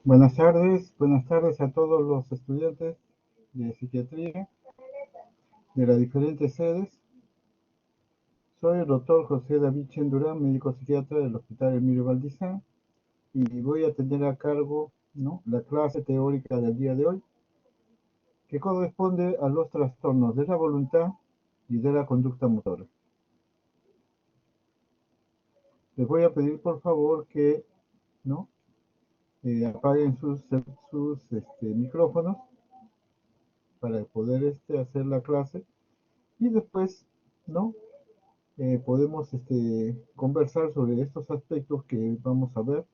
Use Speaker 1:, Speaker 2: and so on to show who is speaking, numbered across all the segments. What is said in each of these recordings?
Speaker 1: Buenas tardes a todos los estudiantes de psiquiatría de las diferentes sedes. Soy el doctor José David Chendurán, médico psiquiatra del Hospital Emilio Valdizán, y voy a tener a cargo, ¿no?, la clase teórica del día de hoy, que corresponde a los trastornos de la voluntad y de la conducta motora. Les voy a pedir por favor que, ¿no?, apaguen sus micrófonos para poder hacer la clase, y después, ¿no?, podemos conversar sobre estos aspectos que vamos a ver,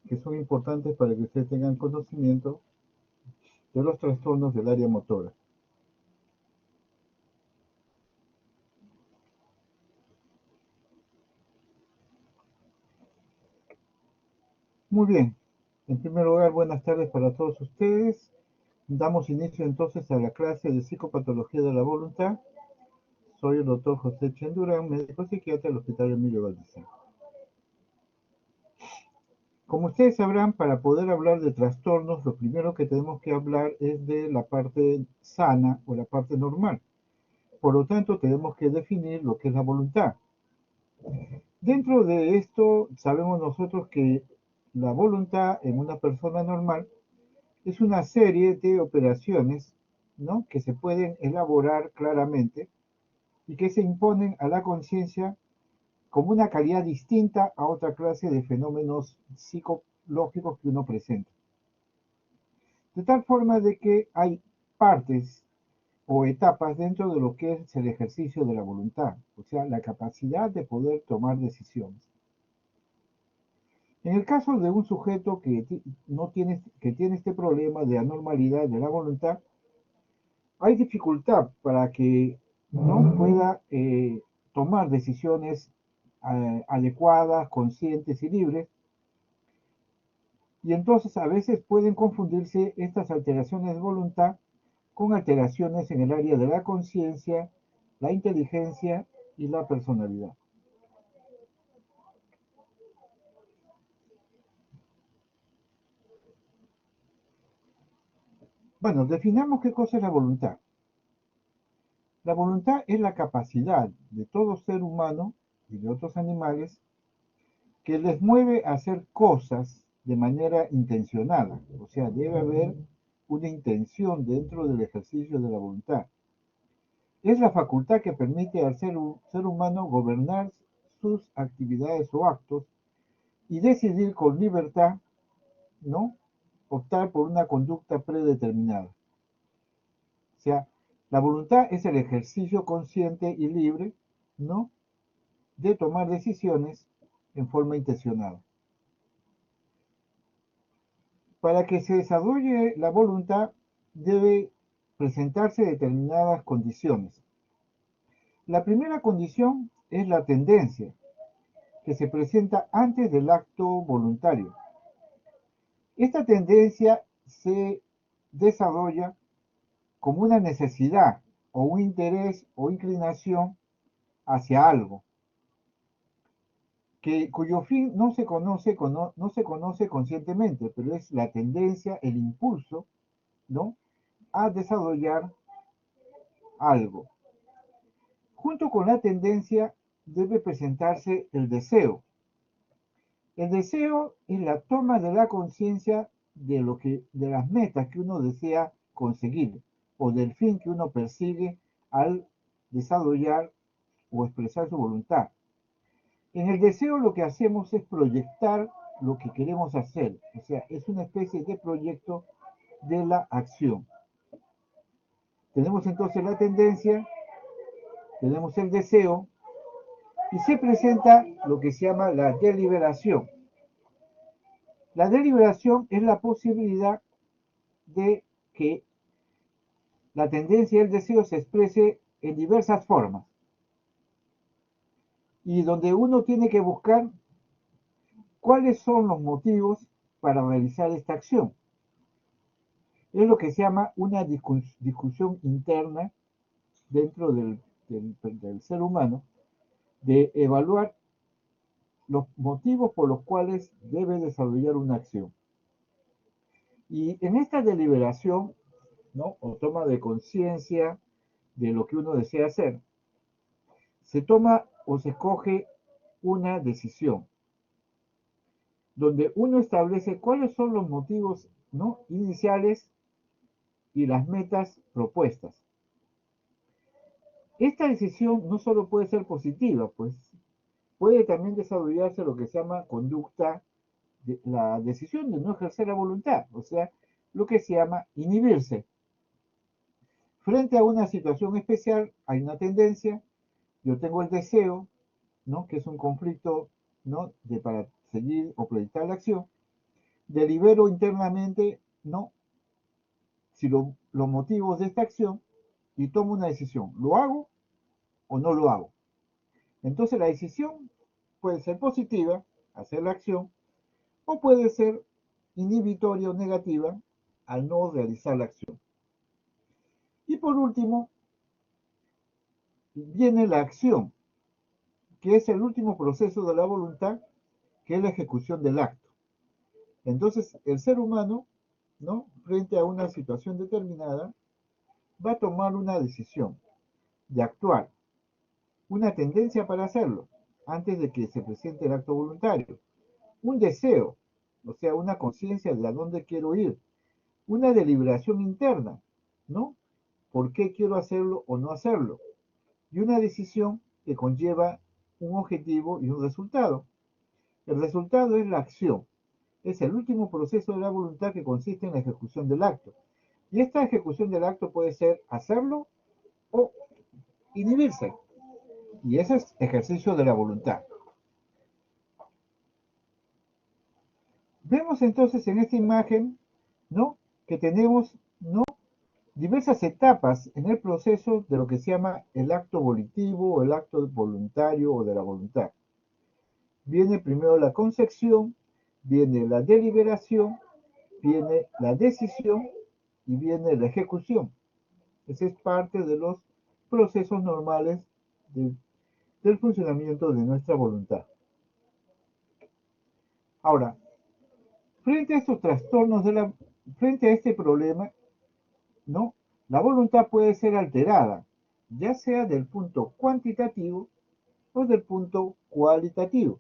Speaker 1: que son importantes para que ustedes tengan conocimiento de los trastornos del área motora. Muy bien, en primer lugar, buenas tardes para todos ustedes. Damos inicio entonces a la clase de psicopatología de la voluntad. Soy el doctor José Chendurán, médico psiquiatra del Hospital Emilio Valdizán. Como ustedes sabrán, para poder hablar de trastornos, lo primero que tenemos que hablar es de la parte sana o la parte normal. Por lo tanto, tenemos que definir lo que es la voluntad. Dentro de esto, sabemos nosotros que la voluntad en una persona normal es una serie de operaciones, ¿no?, que se pueden elaborar claramente y que se imponen a la conciencia como una calidad distinta a otra clase de fenómenos psicológicos que uno presenta. De tal forma de que hay partes o etapas dentro de lo que es el ejercicio de la voluntad, o sea, la capacidad de poder tomar decisiones. En el caso de un sujeto que tiene este problema de anormalidad de la voluntad, hay dificultad para que no pueda tomar decisiones adecuadas, conscientes y libres, y entonces a veces pueden confundirse estas alteraciones de voluntad con alteraciones en el área de la conciencia, la inteligencia y la personalidad. Bueno, definamos qué cosa es la voluntad. La voluntad es la capacidad de todo ser humano y de otros animales que les mueve a hacer cosas de manera intencionada. O sea, debe haber una intención dentro del ejercicio de la voluntad. Es la facultad que permite al ser humano gobernar sus actividades o actos y decidir con libertad, ¿no?, optar por una conducta predeterminada. O sea, la voluntad es el ejercicio consciente y libre, ¿no?, de tomar decisiones en forma intencionada. Para que se desarrolle la voluntad debe presentarse determinadas condiciones. La primera condición es la tendencia, que se presenta antes del acto voluntario. Esta tendencia se desarrolla como una necesidad o un interés o inclinación hacia algo, cuyo fin no se conoce conscientemente, pero es la tendencia, el impulso, ¿no?, a desarrollar algo. Junto con la tendencia debe presentarse el deseo. El deseo es la toma de la conciencia de las metas que uno desea conseguir o del fin que uno persigue al desarrollar o expresar su voluntad. En el deseo lo que hacemos es proyectar lo que queremos hacer, o sea, es una especie de proyecto de la acción. Tenemos entonces la tendencia, tenemos el deseo y se presenta lo que se llama la deliberación. La deliberación es la posibilidad de que la tendencia y el deseo se exprese en diversas formas y donde uno tiene que buscar cuáles son los motivos para realizar esta acción. Es lo que se llama una discusión interna dentro del ser humano, de evaluar los motivos por los cuales debe desarrollar una acción. Y en esta deliberación, ¿no? O toma de conciencia de lo que uno desea hacer, se toma o se coge una decisión, donde uno establece cuáles son los motivos, ¿no? Iniciales y las metas propuestas. Esta decisión no solo puede ser positiva, pues puede también desarrollarse lo que se llama conducta, la decisión de no ejercer la voluntad, o sea, lo que se llama inhibirse. Frente a una situación especial hay una tendencia, yo tengo el deseo, ¿no? Que es un conflicto, ¿no? Para seguir o proyectar la acción, delibero internamente, ¿no? Si los motivos de esta acción y tomo una decisión, ¿lo hago o no lo hago? Entonces la decisión puede ser positiva, hacer la acción, o puede ser inhibitoria o negativa al no realizar la acción. Y por último, viene la acción, que es el último proceso de la voluntad, que es la ejecución del acto. Entonces, el ser humano, ¿no? Frente a una situación determinada, va a tomar una decisión de actuar, una tendencia para hacerlo, antes de que se presente el acto voluntario, un deseo, o sea, una conciencia de a dónde quiero ir, una deliberación interna, ¿no? ¿Por qué quiero hacerlo o no hacerlo? Y una decisión que conlleva un objetivo y un resultado. El resultado es la acción. Es el último proceso de la voluntad que consiste en la ejecución del acto. Y esta ejecución del acto puede ser hacerlo o inhibirse. Y ese es ejercicio de la voluntad. Vemos entonces en esta imagen, ¿no? Que tenemos, ¿no? Diversas etapas en el proceso de lo que se llama el acto volitivo o el acto voluntario o de la voluntad. Viene primero la concepción, viene la deliberación, viene la decisión y viene la ejecución. Ese es parte de los procesos normales del funcionamiento de nuestra voluntad. Ahora, frente a estos trastornos frente a este problema, ¿no? La voluntad puede ser alterada, ya sea del punto cuantitativo o del punto cualitativo.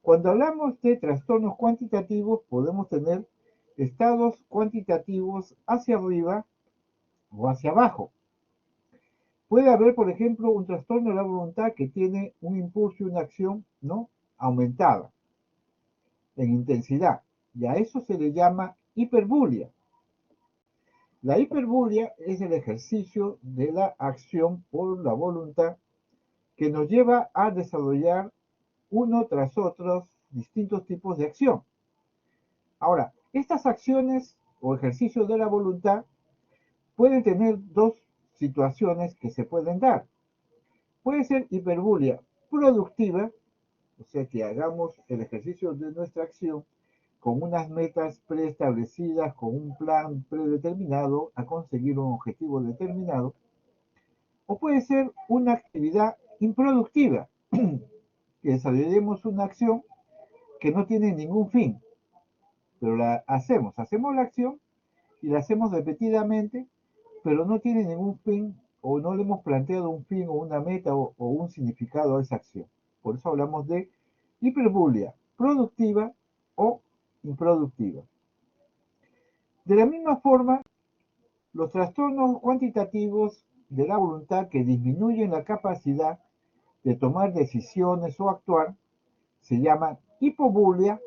Speaker 1: Cuando hablamos de trastornos cuantitativos, podemos tener estados cuantitativos hacia arriba o hacia abajo. Puede haber, por ejemplo, un trastorno de la voluntad que tiene un impulso y una acción, ¿no? Aumentada en intensidad, y a eso se le llama hiperbulia. La hiperbulia es el ejercicio de la acción por la voluntad que nos lleva a desarrollar uno tras otro distintos tipos de acción. Ahora, estas acciones o ejercicios de la voluntad pueden tener dos situaciones que se pueden dar. Puede ser hiperbulia productiva, o sea que hagamos el ejercicio de nuestra acción con unas metas preestablecidas, con un plan predeterminado a conseguir un objetivo determinado, o puede ser una actividad improductiva, que desarrollemos una acción que no tiene ningún fin, pero la hacemos la acción y la hacemos repetidamente, pero no tiene ningún fin o no le hemos planteado un fin o una meta o un significado a esa acción. Por eso hablamos de hiperbulia productiva o improductiva. De la misma forma, los trastornos cuantitativos de la voluntad que disminuyen la capacidad de tomar decisiones o actuar se llaman hipobulia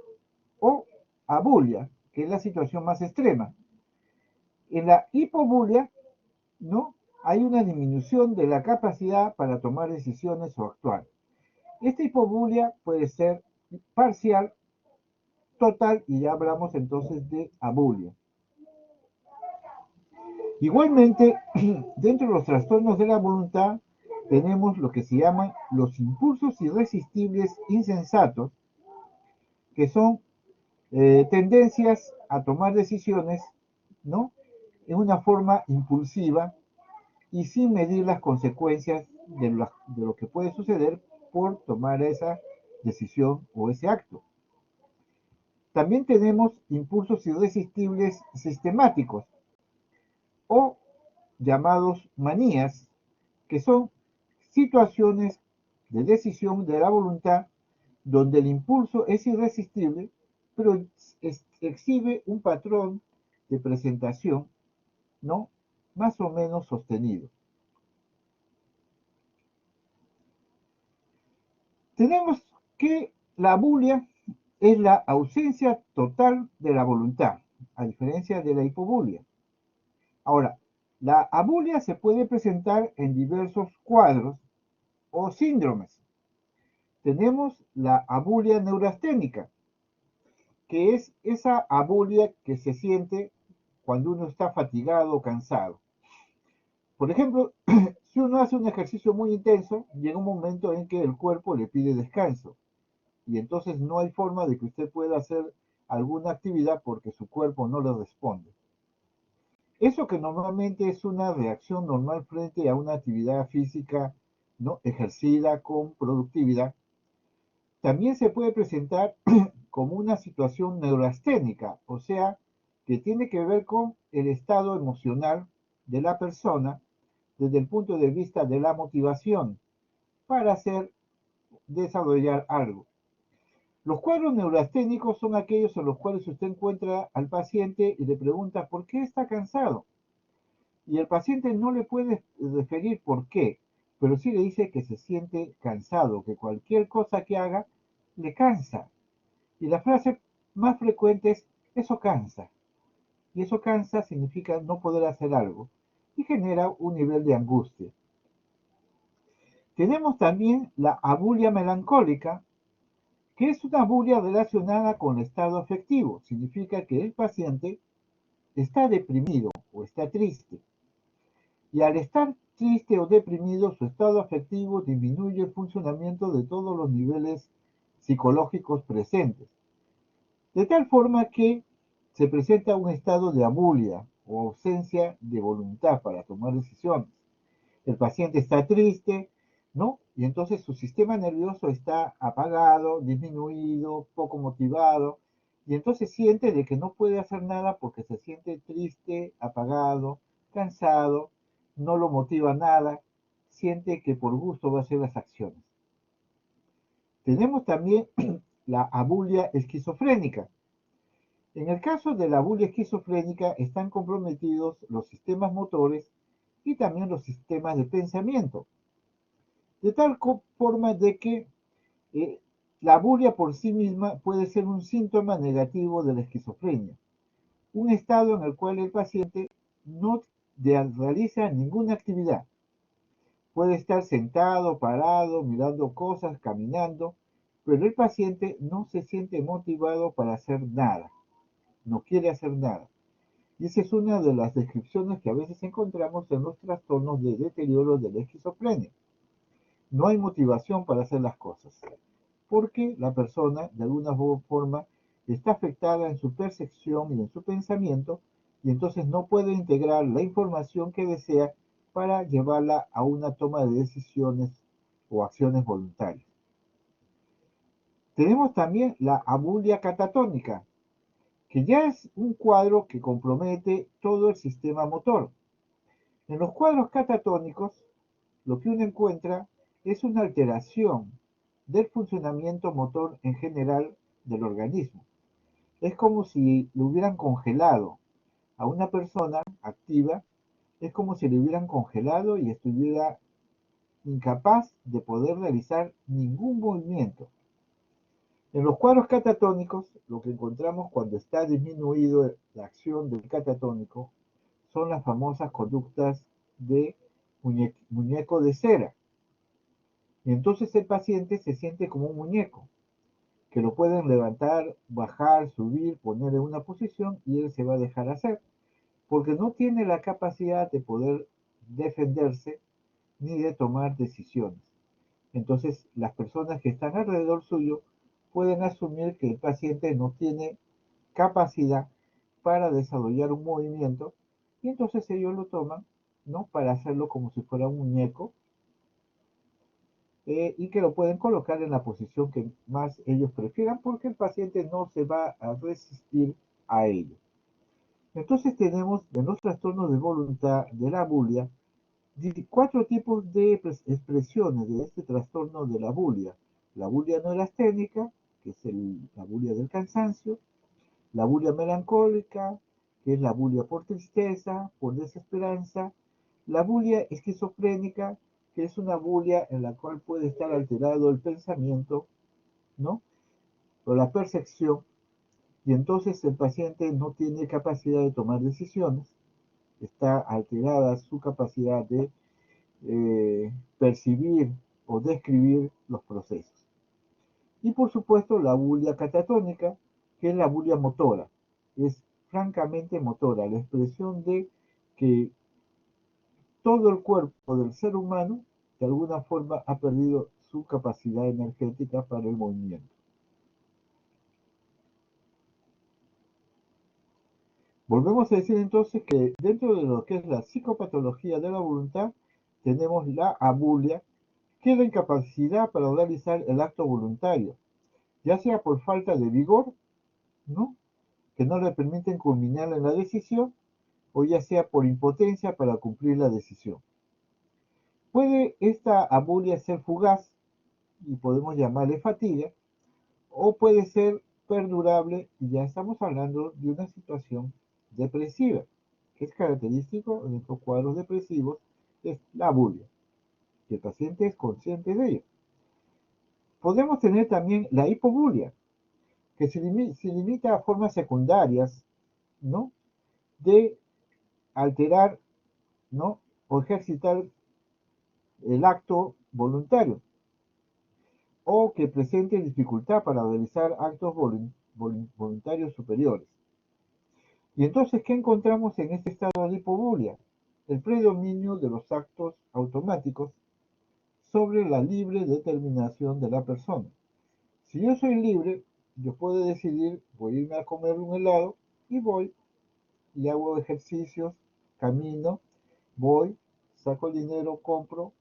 Speaker 1: o abulia, que es la situación más extrema. En la hipobulia, ¿no? Hay una disminución de la capacidad para tomar decisiones o actuar. Esta hipobulia puede ser parcial, total, y ya hablamos entonces de abulia. Igualmente, dentro de los trastornos de la voluntad, tenemos lo que se llaman los impulsos irresistibles insensatos, que son tendencias a tomar decisiones, ¿no? En una forma impulsiva y sin medir las consecuencias de lo que puede suceder por tomar esa decisión o ese acto. También tenemos impulsos irresistibles sistemáticos o llamados manías, que son situaciones de decisión de la voluntad donde el impulso es irresistible, pero exhibe un patrón de presentación, ¿no? Más o menos sostenido. Tenemos que la abulia es la ausencia total de la voluntad, a diferencia de la hipobulia. Ahora, la abulia se puede presentar en diversos cuadros o síndromes. Tenemos la abulia neurasténica, que es esa abulia que se siente cuando uno está fatigado o cansado. Por ejemplo, si uno hace un ejercicio muy intenso, llega un momento en que el cuerpo le pide descanso y entonces no hay forma de que usted pueda hacer alguna actividad porque su cuerpo no le responde. Eso que normalmente es una reacción normal frente a una actividad física, ¿no?, ejercida con productividad, también se puede presentar como una situación neurasténica, o sea, que tiene que ver con el estado emocional de la persona desde el punto de vista de la motivación para desarrollar algo. Los cuadros neurasténicos son aquellos en los cuales usted encuentra al paciente y le pregunta por qué está cansado. Y el paciente no le puede referir por qué, pero sí le dice que se siente cansado, que cualquier cosa que haga le cansa. Y la frase más frecuente es, eso cansa. Y eso cansa significa no poder hacer algo y genera un nivel de angustia. Tenemos también la abulia melancólica, que es una abulia relacionada con el estado afectivo. Significa que el paciente está deprimido o está triste. Y al estar triste o deprimido, su estado afectivo disminuye el funcionamiento de todos los niveles psicológicos presentes. De tal forma que se presenta un estado de abulia o ausencia de voluntad para tomar decisiones. El paciente está triste, ¿no? Y entonces su sistema nervioso está apagado, disminuido, poco motivado, y entonces siente de que no puede hacer nada porque se siente triste, apagado, cansado, no lo motiva nada, siente que por gusto va a hacer las acciones. Tenemos también la abulia esquizofrénica. En el caso de la abulia esquizofrénica están comprometidos los sistemas motores y también los sistemas de pensamiento, de tal forma de que eh, la abulia por sí misma puede ser un síntoma negativo de la esquizofrenia, un estado en el cual el paciente no realiza ninguna actividad. Puede estar sentado, parado, mirando cosas, caminando, pero el paciente no se siente motivado para hacer nada, no quiere hacer nada. Y esa es una de las descripciones que a veces encontramos en los trastornos de deterioro de la esquizofrenia. No hay motivación para hacer las cosas, porque la persona, de alguna forma, está afectada en su percepción y en su pensamiento, y entonces no puede integrar la información que desea para llevarla a una toma de decisiones o acciones voluntarias. Tenemos también la abulia catatónica, que ya es un cuadro que compromete todo el sistema motor. En los cuadros catatónicos, lo que uno encuentra es una alteración del funcionamiento motor en general del organismo. Es como si lo hubieran congelado a una persona activa, es como si le hubieran congelado y estuviera incapaz de poder realizar ningún movimiento. En los cuadros catatónicos, lo que encontramos cuando está disminuido la acción del catatónico son las famosas conductas de muñeco de cera. Y entonces el paciente se siente como un muñeco, que lo pueden levantar, bajar, subir, poner en una posición y él se va a dejar hacer, porque no tiene la capacidad de poder defenderse ni de tomar decisiones. Entonces las personas que están alrededor suyo pueden asumir que el paciente no tiene capacidad para desarrollar un movimiento y entonces ellos lo toman, ¿no?, para hacerlo como si fuera un muñeco y que lo pueden colocar en la posición que más ellos prefieran porque el paciente no se va a resistir a ello. Entonces tenemos en los trastornos de voluntad de la bulia 4 tipos de expresiones de este trastorno de la bulia. La bulia neurasténica, que es la bulia del cansancio, la bulia melancólica, que es la bulia por tristeza, por desesperanza, la bulia esquizofrénica, que es una bulia en la cual puede estar alterado el pensamiento, ¿no? O la percepción, y entonces el paciente no tiene capacidad de tomar decisiones, está alterada su capacidad de percibir o describir los procesos. Y por supuesto la bulia catatónica, que es la bulia motora, es francamente motora, la expresión de que todo el cuerpo del ser humano de alguna forma ha perdido su capacidad energética para el movimiento. Volvemos a decir entonces que dentro de lo que es la psicopatología de la voluntad, tenemos la abulia, que es la incapacidad para realizar el acto voluntario, ya sea por falta de vigor, ¿no? Que no le permiten culminar en la decisión, o ya sea por impotencia para cumplir la decisión. Puede esta abulia ser fugaz, y podemos llamarle fatiga, o puede ser perdurable, y ya estamos hablando de una situación depresiva, que es característico en estos cuadros depresivos, es la abulia, que el paciente es consciente de ello. Podemos tener también la hipobulia, que se limita a formas secundarias, ¿no? De alterar, ¿no? O ejercitar el acto voluntario, o que presente dificultad para realizar actos voluntarios superiores. Y entonces, ¿qué encontramos en este estado de hipobulia? El predominio de los actos automáticos sobre la libre determinación de la persona. Si yo soy libre, yo puedo decidir, voy a irme a comer un helado y voy y hago ejercicios, camino, voy, saco el dinero, compro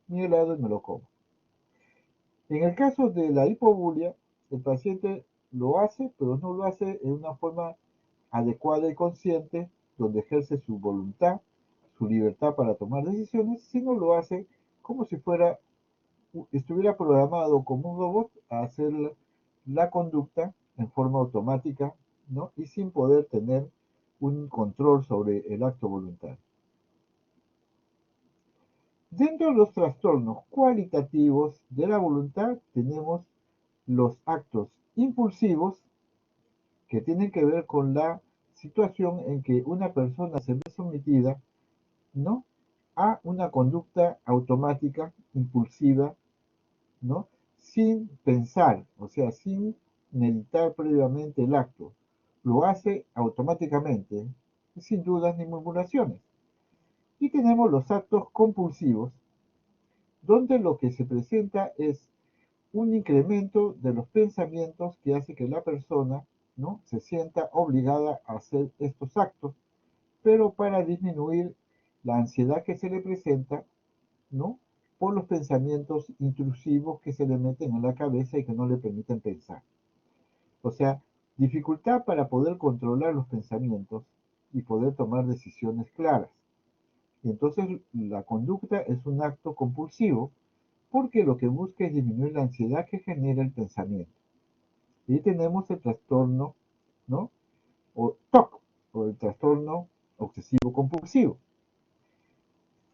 Speaker 1: mi helado y me lo como. En el caso de la hipobulia, el paciente lo hace, pero no lo hace en una forma adecuada y consciente, donde ejerce su voluntad, su libertad para tomar decisiones, sino lo hace como si estuviera programado como un robot a hacer la conducta en forma automática, ¿no? Y sin poder tener un control sobre el acto voluntario. Dentro de los trastornos cualitativos de la voluntad tenemos los actos impulsivos, que tienen que ver con la situación en que una persona se ve sometida, ¿no? A una conducta automática, impulsiva, ¿no? Sin pensar, o sea, sin meditar previamente el acto. Lo hace automáticamente, sin dudas ni murmuraciones. Y tenemos los actos compulsivos, donde lo que se presenta es un incremento de los pensamientos que hace que la persona, ¿no? Se sienta obligada a hacer estos actos, pero para disminuir la ansiedad que se le presenta, ¿no? Por los pensamientos intrusivos que se le meten en la cabeza y que no le permiten pensar. O sea, dificultad para poder controlar los pensamientos y poder tomar decisiones claras. Y entonces la conducta es un acto compulsivo porque lo que busca es disminuir la ansiedad que genera el pensamiento. Y tenemos el trastorno, ¿no? O TOC, o el trastorno obsesivo compulsivo.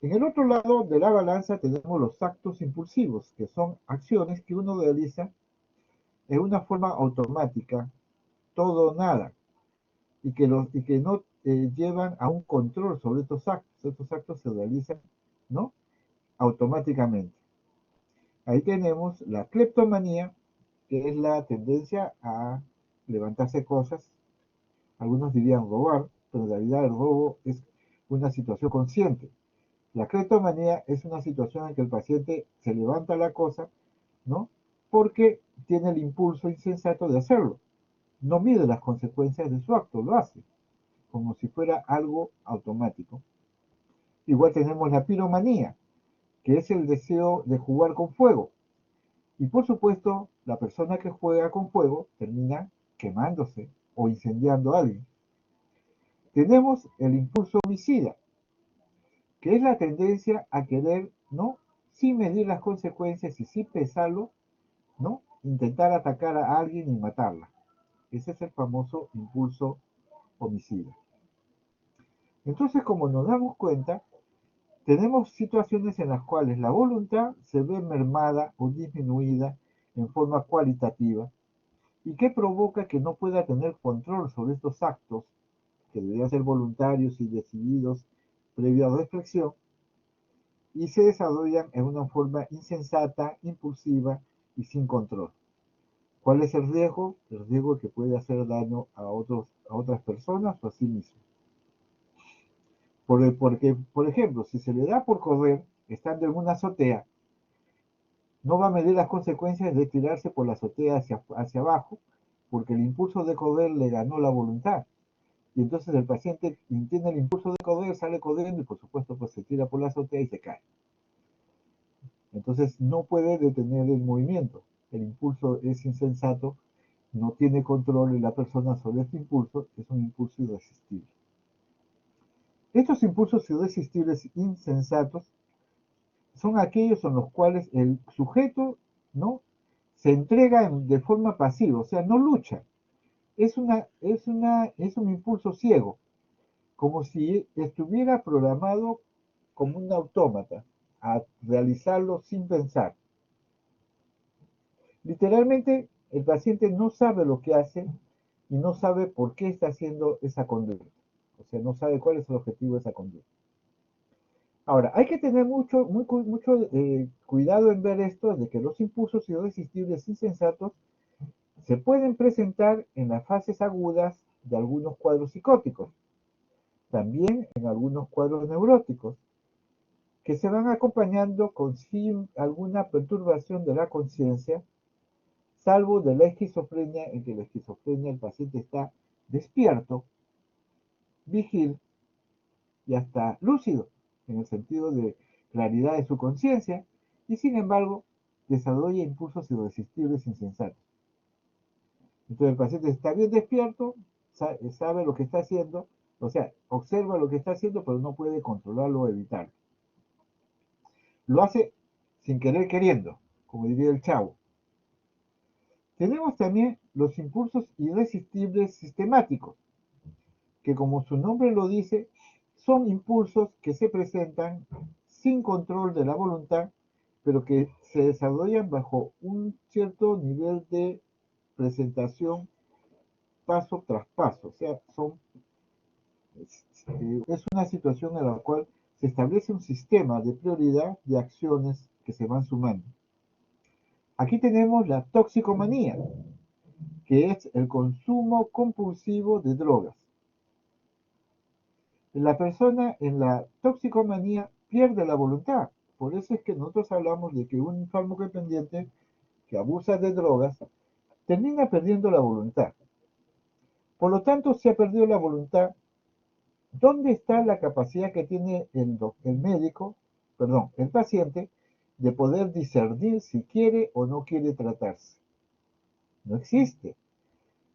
Speaker 1: En el otro lado de la balanza tenemos los actos impulsivos, que son acciones que uno realiza en una forma automática, todo o nada, y que no llevan a un control sobre estos actos. Estos actos se realizan, ¿no? Automáticamente. Ahí tenemos la cleptomanía, que es la tendencia a levantarse cosas. Algunos dirían robar, pero en realidad el robo es una situación consciente. La cleptomanía es una situación en que el paciente se levanta la cosa, ¿no? Porque tiene el impulso insensato de hacerlo. No mide las consecuencias de su acto, lo hace, como si fuera algo automático. Igual tenemos la piromanía, que es el deseo de jugar con fuego. Y por supuesto, la persona que juega con fuego termina quemándose o incendiando a alguien. Tenemos el impulso homicida, que es la tendencia a querer, ¿no? Sin medir las consecuencias y sin pesarlo, ¿no? Intentar atacar a alguien y matarla. Ese es el famoso impulso homicida. Entonces, como nos damos cuenta, tenemos situaciones en las cuales la voluntad se ve mermada o disminuida en forma cualitativa y que provoca que no pueda tener control sobre estos actos que deberían ser voluntarios y decididos previa reflexión y se desarrollan en una forma insensata, impulsiva y sin control. ¿Cuál es el riesgo? El riesgo que puede hacer daño a otras personas o a sí mismo. Porque, por ejemplo, si se le da por correr estando en una azotea, no va a medir las consecuencias de tirarse por la azotea hacia abajo, porque el impulso de correr le ganó la voluntad. Y entonces el paciente tiene el impulso de correr, sale corriendo y por supuesto pues se tira por la azotea y se cae. Entonces no puede detener el movimiento. El impulso es insensato, no tiene control en la persona sobre este impulso, es un impulso irresistible. Estos impulsos irresistibles insensatos son aquellos en los cuales el sujeto, ¿no?, se entrega de forma pasiva, o sea, no lucha. Es un impulso ciego, como si estuviera programado como un autómata a realizarlo sin pensar. Literalmente, el paciente no sabe lo que hace y no sabe por qué está haciendo esa conducta. O sea, no sabe cuál es el objetivo de esa conducta. Ahora, hay que tener mucho cuidado en ver esto, de que los impulsos irresistibles insensatos se pueden presentar en las fases agudas de algunos cuadros psicóticos, también en algunos cuadros neuróticos, que se van acompañando con sin alguna perturbación de la conciencia, salvo de la esquizofrenia, en que la esquizofrenia el paciente está despierto, vigil y hasta lúcido, en el sentido de claridad de su conciencia, y sin embargo desarrolla impulsos irresistibles insensatos. Entonces el paciente está bien despierto, sabe lo que está haciendo, o sea, observa lo que está haciendo, pero no puede controlarlo o evitarlo. Lo hace sin querer queriendo, como diría el Chavo. Tenemos también los impulsos irresistibles sistemáticos, que como su nombre lo dice, son impulsos que se presentan sin control de la voluntad, pero que se desarrollan bajo un cierto nivel de presentación paso tras paso. O sea, es una situación en la cual se establece un sistema de prioridad de acciones que se van sumando. Aquí tenemos la toxicomanía, que es el consumo compulsivo de drogas. La persona en la toxicomanía pierde la voluntad. Por eso es que nosotros hablamos de que un fármaco dependiente que abusa de drogas termina perdiendo la voluntad. Por lo tanto, si ha perdido la voluntad, ¿dónde está la capacidad que tiene el médico, perdón, el paciente, de poder discernir si quiere o no quiere tratarse? No existe,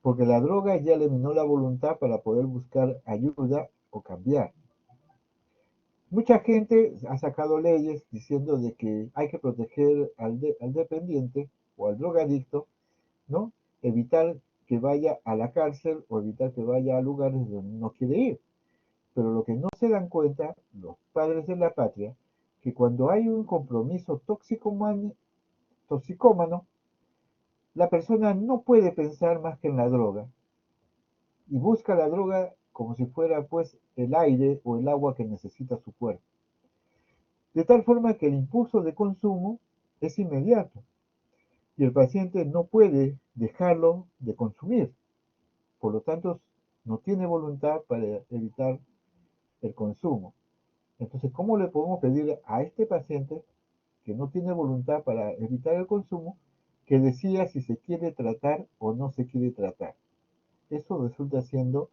Speaker 1: porque la droga ya eliminó la voluntad para poder buscar ayuda o cambiar. Mucha gente ha sacado leyes diciendo de que hay que proteger al dependiente o al drogadicto, ¿no? Evitar que vaya a la cárcel o evitar que vaya a lugares donde no quiere ir. Pero lo que no se dan cuenta los padres de la patria, que cuando hay un compromiso toxicómano, la persona no puede pensar más que en la droga y busca la droga como si fuera pues el aire o el agua que necesita su cuerpo. De tal forma que el impulso de consumo es inmediato y el paciente no puede dejarlo de consumir. Por lo tanto, no tiene voluntad para evitar el consumo. Entonces, ¿cómo le podemos pedir a este paciente que no tiene voluntad para evitar el consumo que decida si se quiere tratar o no se quiere tratar? Eso resulta siendo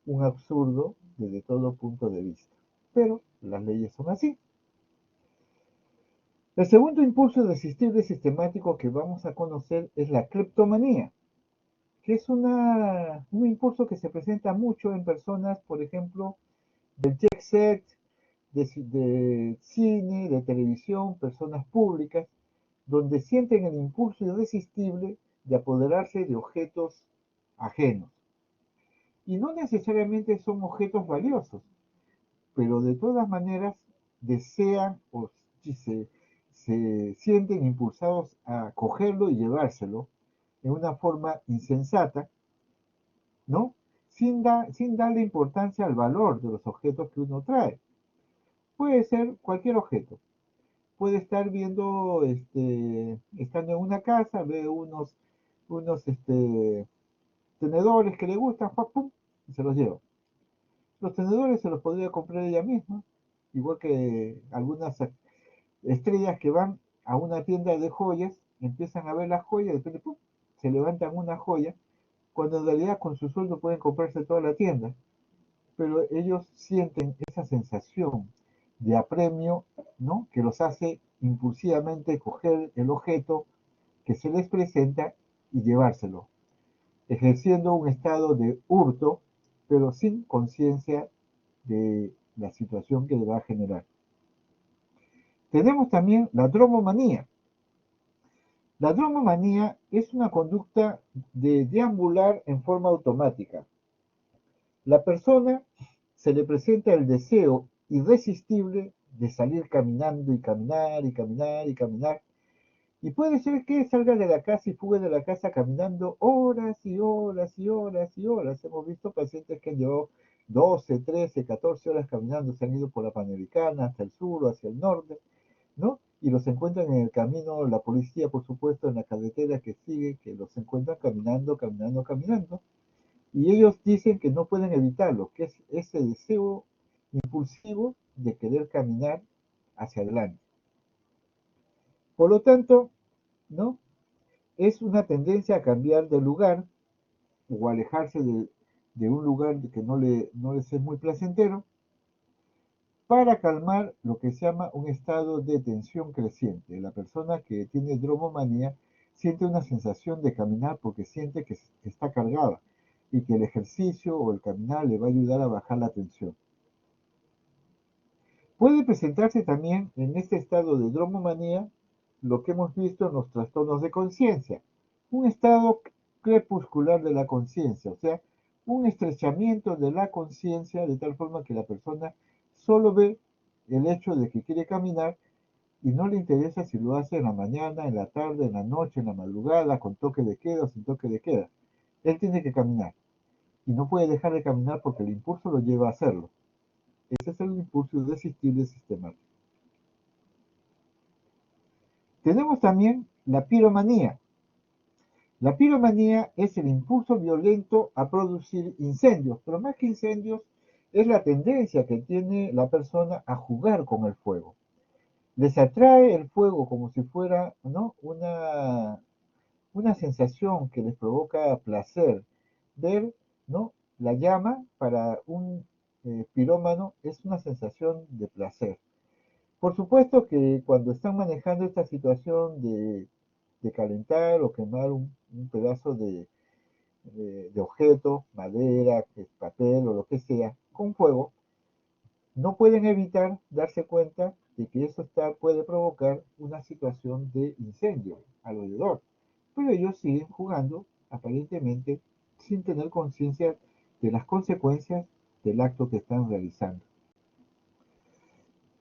Speaker 1: un absurdo desde todo punto de vista. Pero las leyes son así. El segundo impulso irresistible sistemático que vamos a conocer es la cleptomanía, que es un impulso que se presenta mucho en personas, por ejemplo, del jet set, de cine, de televisión, personas públicas, donde sienten el impulso irresistible de apoderarse de objetos ajenos. Y no necesariamente son objetos valiosos, pero de todas maneras desean o si se sienten impulsados a cogerlo y llevárselo en una forma insensata, ¿no? Sin darle importancia al valor de los objetos que uno trae. Puede ser cualquier objeto. Puede estar viendo, estando en una casa, ve unos tenedores que le gustan, ¡pum! Y se los lleva. Los tenedores se los podría comprar ella misma, igual que algunas estrellas que van a una tienda de joyas, empiezan a ver las joyas, después ¡pum! Se levantan una joya, cuando en realidad con su sueldo pueden comprarse toda la tienda, pero ellos sienten esa sensación de apremio, ¿no? Que los hace impulsivamente coger el objeto que se les presenta y llevárselo, ejerciendo un estado de hurto, pero sin conciencia de la situación que le va a generar. Tenemos también la dromomanía. La dromomanía es una conducta de deambular en forma automática. La persona se le presenta el deseo irresistible de salir caminando y caminar y caminar y caminar. Y puede ser que salga de la casa y fugue de la casa caminando horas y horas y horas y horas. Hemos visto pacientes que han llevado 12, 13, 14 horas caminando, se han ido por la Panamericana hasta el sur o hacia el norte, ¿no? Y los encuentran en el camino, la policía, por supuesto, en la carretera que sigue, que los encuentran caminando, caminando, caminando. Y ellos dicen que no pueden evitarlo, que es ese deseo impulsivo de querer caminar hacia adelante. Por lo tanto, ¿no? Es una tendencia a cambiar de lugar o alejarse de un lugar que no les es muy placentero para calmar lo que se llama un estado de tensión creciente. La persona que tiene dromomanía siente una sensación de caminar porque siente que está cargada y que el ejercicio o el caminar le va a ayudar a bajar la tensión. Puede presentarse también en este estado de dromomanía lo que hemos visto en los trastornos de conciencia, un estado crepuscular de la conciencia, o sea, un estrechamiento de la conciencia de tal forma que la persona solo ve el hecho de que quiere caminar y no le interesa si lo hace en la mañana, en la tarde, en la noche, en la madrugada, con toque de queda o sin toque de queda. Él tiene que caminar y no puede dejar de caminar porque el impulso lo lleva a hacerlo. Ese es el impulso irresistible sistemático. Tenemos también la piromanía. La piromanía es el impulso violento a producir incendios, pero más que incendios es la tendencia que tiene la persona a jugar con el fuego. Les atrae el fuego como si fuera, ¿no? Una sensación que les provoca placer. Ver, ¿no? La llama para un pirómano es una sensación de placer. Por supuesto que cuando están manejando esta situación de calentar o quemar un pedazo de objeto, madera, papel o lo que sea, con fuego, no pueden evitar darse cuenta de que eso puede provocar una situación de incendio alrededor. Pero ellos siguen jugando aparentemente sin tener conciencia de las consecuencias del acto que están realizando.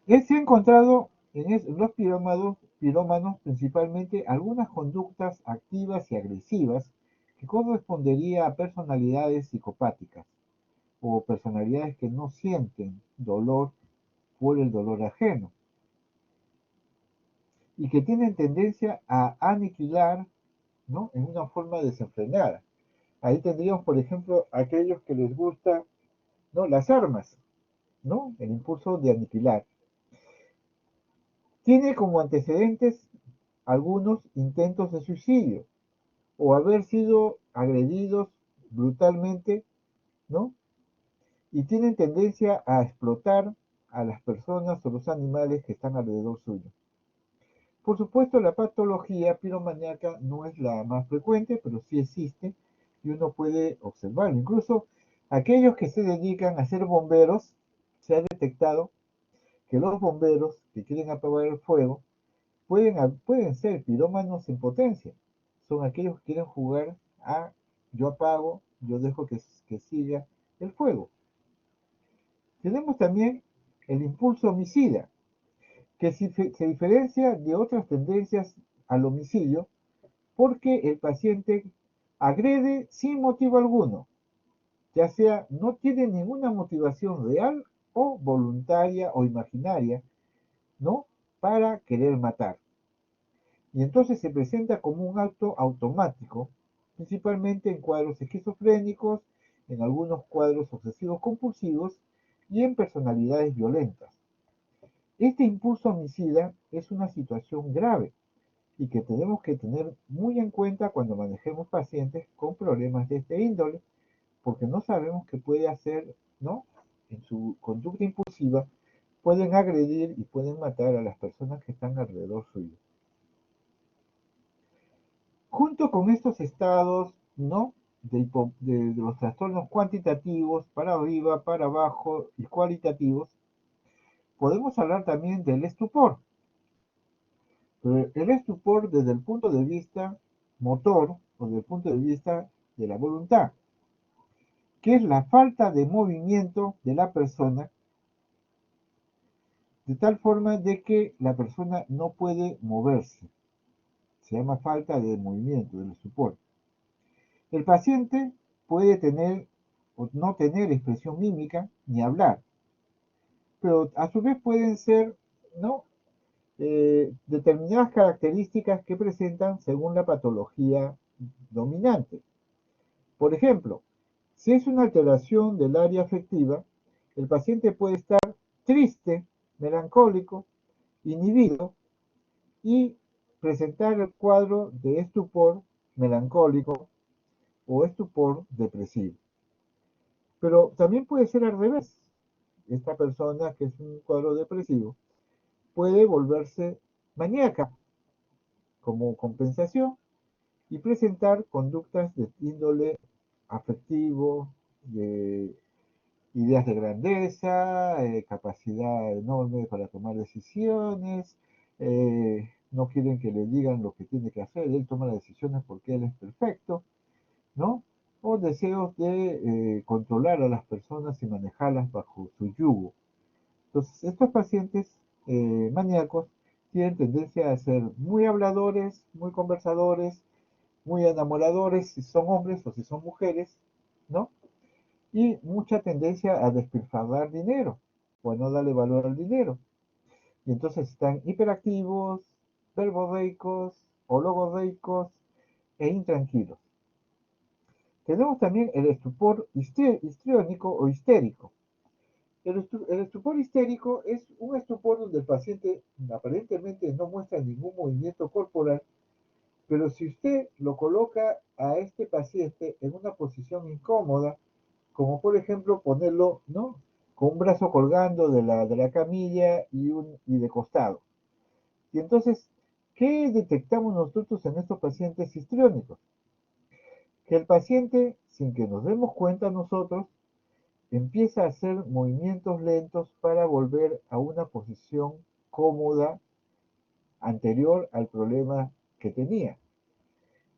Speaker 1: Se ha encontrado en los pirómanos principalmente algunas conductas activas y agresivas que correspondería a personalidades psicopáticas o personalidades que no sienten dolor por el dolor ajeno y que tienen tendencia a aniquilar, ¿no? En una forma desenfrenada. Ahí tendríamos, por ejemplo, aquellos que les gusta, ¿no? Las armas, ¿no? El impulso de aniquilar. Tiene como antecedentes algunos intentos de suicidio o haber sido agredidos brutalmente, ¿no? Y tienen tendencia a explotar a las personas o los animales que están alrededor suyo. Por supuesto, la patología piromaníaca no es la más frecuente, pero sí existe y uno puede observarlo. Incluso aquellos que se dedican a ser bomberos, se ha detectado que los bomberos que quieren apagar el fuego pueden ser pirómanos en potencia. Son aquellos que quieren jugar a yo apago, yo dejo que siga el fuego. Tenemos también el impulso homicida, que se diferencia de otras tendencias al homicidio porque el paciente agrede sin motivo alguno, ya sea no tiene ninguna motivación real o voluntaria o imaginaria, ¿no? Para querer matar. Y entonces se presenta como un acto automático, principalmente en cuadros esquizofrénicos, en algunos cuadros obsesivos compulsivos y en personalidades violentas. Este impulso homicida es una situación grave y que tenemos que tener muy en cuenta cuando manejemos pacientes con problemas de este índole, porque no sabemos qué puede hacer, ¿no? En su conducta impulsiva pueden agredir y pueden matar a las personas que están alrededor suyo. Junto con estos estados, ¿no? De los trastornos cuantitativos, para arriba, para abajo y cualitativos, podemos hablar también del estupor. El estupor desde el punto de vista motor o desde el punto de vista de la voluntad, que es la falta de movimiento de la persona, de tal forma de que la persona no puede moverse. Se llama falta de movimiento, del estupor. El paciente puede tener o no tener expresión mímica ni hablar, pero a su vez pueden ser, ¿no? Determinadas características que presentan según la patología dominante. Por ejemplo, si es una alteración del área afectiva, el paciente puede estar triste, melancólico, inhibido y presentar el cuadro de estupor melancólico o estupor depresivo. Pero también puede ser al revés. Esta persona que es un cuadro depresivo puede volverse maníaca como compensación y presentar conductas de índole afectivo, de ideas de grandeza, capacidad enorme para tomar decisiones, no quieren que le digan lo que tiene que hacer, él toma las decisiones porque él es perfecto, ¿no? O deseos de controlar a las personas y manejarlas bajo su yugo. Entonces, estos pacientes maníacos tienen tendencia a ser muy habladores, muy conversadores, muy enamoradores, si son hombres o si son mujeres, ¿no? Y mucha tendencia a despilfarrar dinero o a no darle valor al dinero. Y entonces están hiperactivos, verborreicos o logorreicos e intranquilos. Tenemos también el estupor histriónico o histérico. El estupor histérico es un estupor donde el paciente aparentemente no muestra ningún movimiento corporal, pero si usted lo coloca a este paciente en una posición incómoda, como por ejemplo ponerlo, ¿no? Con un brazo colgando de la camilla y de costado. Y entonces, ¿qué detectamos nosotros en estos pacientes histriónicos? Que el paciente, sin que nos demos cuenta nosotros, empieza a hacer movimientos lentos para volver a una posición cómoda anterior al problema que tenía.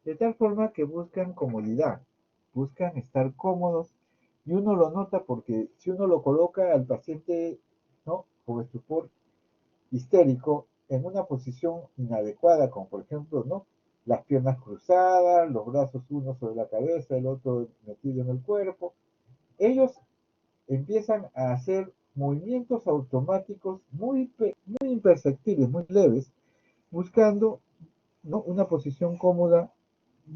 Speaker 1: De tal forma que buscan comodidad, buscan estar cómodos y uno lo nota porque si uno lo coloca al paciente, ¿no? Con estupor histérico en una posición inadecuada, como por ejemplo, ¿no? Las piernas cruzadas, los brazos uno sobre la cabeza, el otro metido en el cuerpo, ellos empiezan a hacer movimientos automáticos muy imperceptibles, muy leves, buscando, ¿no? Una posición cómoda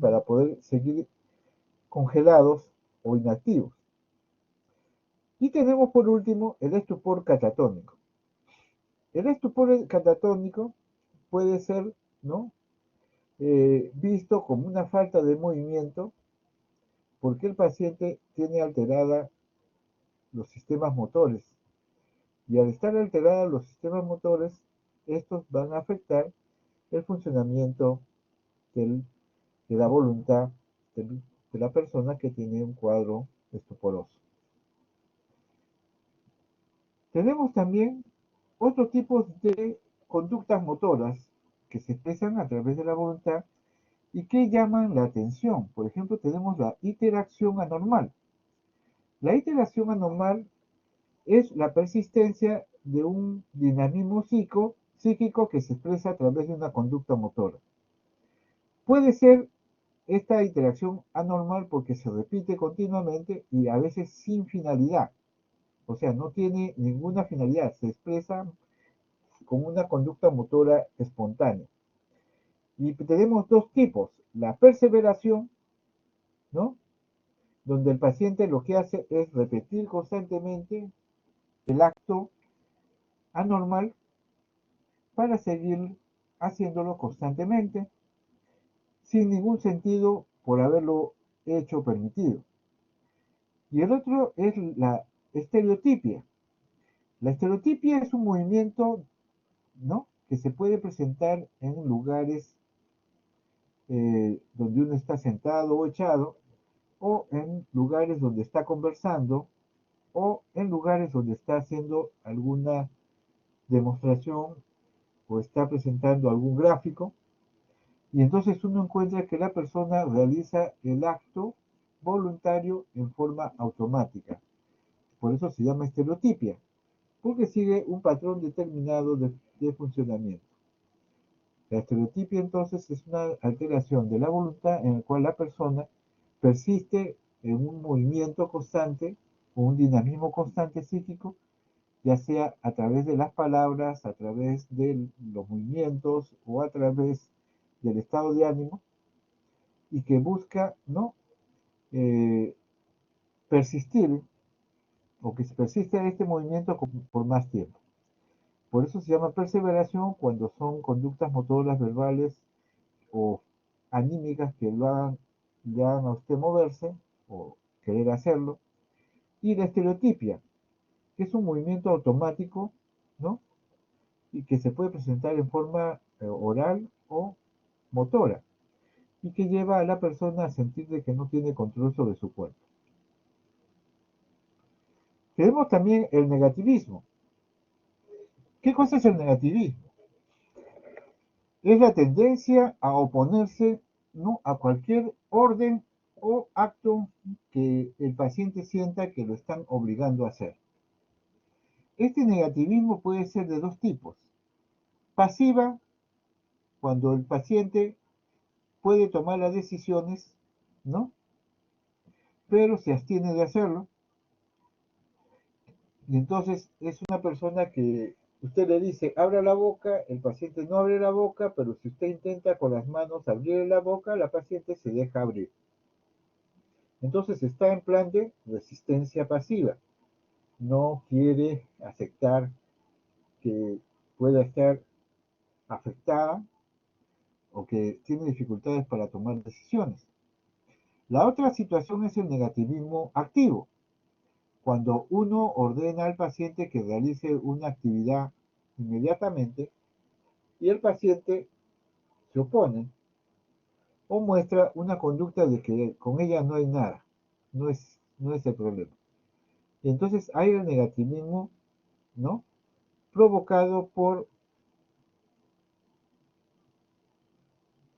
Speaker 1: para poder seguir congelados o inactivos. Y tenemos por último el estupor catatónico. El estupor catatónico puede ser, ¿no? Visto como una falta de movimiento porque el paciente tiene alterada los sistemas motores. Y al estar alterados los sistemas motores, estos van a afectar el funcionamiento del- de la voluntad de la persona que tiene un cuadro estuporoso. Tenemos también otros tipos de conductas motoras que se expresan a través de la voluntad y que llaman la atención. Por ejemplo, tenemos la interacción anormal. La interacción anormal es la persistencia de un dinamismo psíquico que se expresa a través de una conducta motora. Puede ser esta interacción anormal porque se repite continuamente y a veces sin finalidad. O sea, no tiene ninguna finalidad, se expresa con una conducta motora espontánea. Y tenemos dos tipos, la perseveración, ¿no? Donde el paciente lo que hace es repetir constantemente el acto anormal para seguir haciéndolo constantemente, sin ningún sentido por haberlo hecho permitido. Y el otro es la estereotipia. La estereotipia es un movimiento, ¿no?, que se puede presentar en lugares donde uno está sentado o echado, o en lugares donde está conversando, o en lugares donde está haciendo alguna demostración o está presentando algún gráfico, y entonces uno encuentra que la persona realiza el acto voluntario en forma automática. Por eso se llama estereotipia, porque sigue un patrón determinado de funcionamiento. La estereotipia entonces es una alteración de la voluntad en la cual la persona persiste en un movimiento constante o un dinamismo constante psíquico, ya sea a través de las palabras, a través de los movimientos o a través del estado de ánimo, y que busca, ¿no?, eh, persistir o que se persiste en este movimiento por más tiempo. Por eso se llama perseveración cuando son conductas motoras verbales o anímicas que le hagan a usted moverse o querer hacerlo. Y la estereotipia, que es un movimiento automático, ¿no?, y que se puede presentar en forma oral o motora, y que lleva a la persona a sentir de que no tiene control sobre su cuerpo. Tenemos también el negativismo. ¿Qué cosa es el negativismo? Es la tendencia a oponerse, ¿no?, a cualquier orden o acto que el paciente sienta que lo están obligando a hacer. Este negativismo puede ser de dos tipos. Pasiva, cuando el paciente puede tomar las decisiones, ¿no?, pero se abstiene de hacerlo. Y entonces es una persona que usted le dice, abra la boca, el paciente no abre la boca, pero si usted intenta con las manos abrir la boca, la paciente se deja abrir. Entonces está en plan de resistencia pasiva. No quiere aceptar que pueda estar afectada o que tiene dificultades para tomar decisiones. La otra situación es el negativismo activo, cuando uno ordena al paciente que realice una actividad inmediatamente y el paciente se opone o muestra una conducta de que con ella no hay nada, no es el problema. Y entonces hay el negativismo, ¿no?, provocado por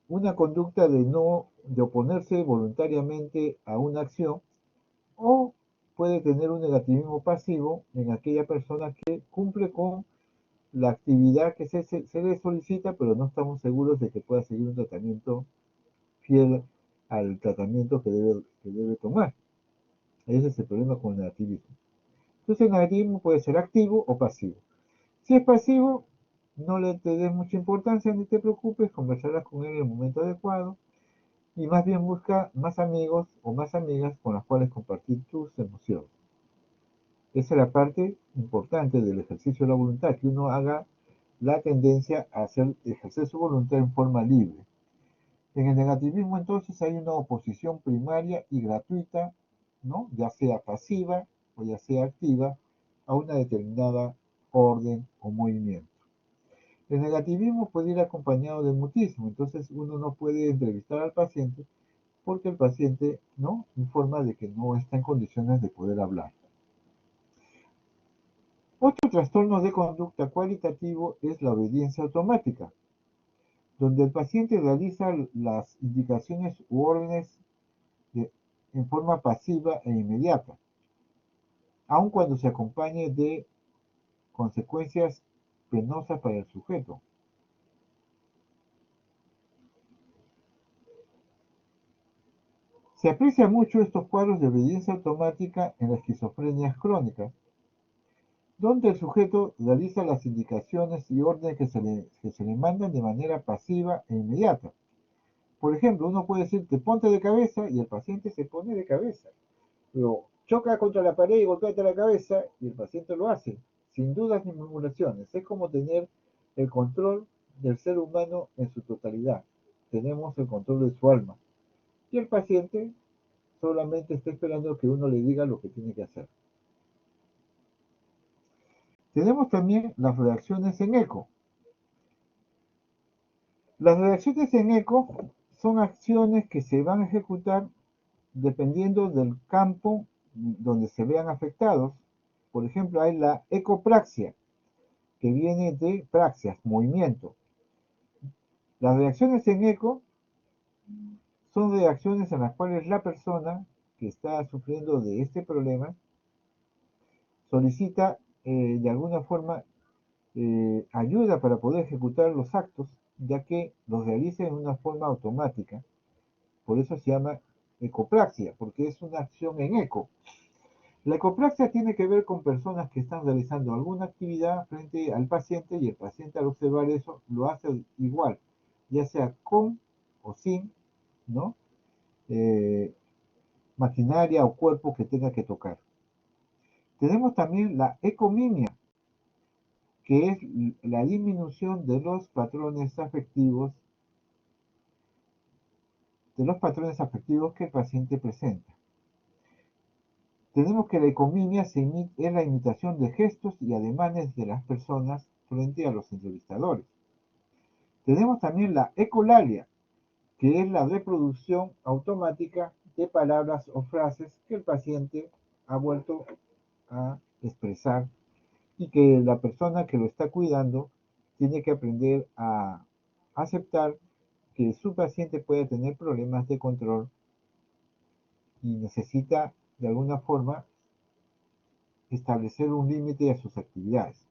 Speaker 1: una conducta de oponerse voluntariamente a una acción, o puede tener un negativismo pasivo en aquella persona que cumple con la actividad que se le solicita, pero no estamos seguros de que pueda seguir un tratamiento fiel al tratamiento que debe tomar. Ese es el problema con el negativismo. Entonces el negativismo puede ser activo o pasivo. Si es pasivo, no le des mucha importancia ni te preocupes, conversarás con él en el momento adecuado y más bien busca más amigos o más amigas con las cuales compartir tus emociones. Esa es la parte importante del ejercicio de la voluntad, que uno haga la tendencia a ejercer su voluntad en forma libre. En el negativismo entonces hay una oposición primaria y gratuita, ¿no?, ya sea pasiva o ya sea activa, a una determinada orden o movimiento. El negativismo puede ir acompañado de mutismo, entonces uno no puede entrevistar al paciente porque el paciente no informa de que no está en condiciones de poder hablar. Otro trastorno de conducta cualitativo es la obediencia automática, donde el paciente realiza las indicaciones u órdenes en forma pasiva e inmediata, aun cuando se acompañe de consecuencias penosas para el sujeto. Se aprecia mucho estos cuadros de obediencia automática en la esquizofrenia crónica, donde el sujeto realiza las indicaciones y órdenes que se le mandan de manera pasiva e inmediata. Por ejemplo, uno puede decir, te ponte de cabeza, y el paciente se pone de cabeza. Luego, choca contra la pared y golpea la cabeza, y el paciente lo hace, sin dudas ni murmuraciones. Es como tener el control del ser humano en su totalidad. Tenemos el control de su alma. Y el paciente solamente está esperando que uno le diga lo que tiene que hacer. Tenemos también las reacciones en eco. Las reacciones en eco son acciones que se van a ejecutar dependiendo del campo donde se vean afectados. Por ejemplo, hay la ecopraxia, que viene de praxias, movimiento. Las reacciones en eco son reacciones en las cuales la persona que está sufriendo de este problema solicita de alguna forma ayuda para poder ejecutar los actos, ya que los realiza en una forma automática. Por eso se llama ecopraxia, porque es una acción en eco. La ecopraxia tiene que ver con personas que están realizando alguna actividad frente al paciente y el paciente al observar eso lo hace igual, ya sea con o sin, ¿no? Maquinaria o cuerpo que tenga que tocar. Tenemos también la ecomimia, que es la disminución de los patrones afectivos que el paciente presenta. Tenemos que la ecomimia es la imitación de gestos y ademanes de las personas frente a los entrevistadores. Tenemos también la ecolalia, que es la reproducción automática de palabras o frases que el paciente ha vuelto a expresar y que la persona que lo está cuidando tiene que aprender a aceptar que su paciente puede tener problemas de control y necesita de alguna forma establecer un límite a sus actividades.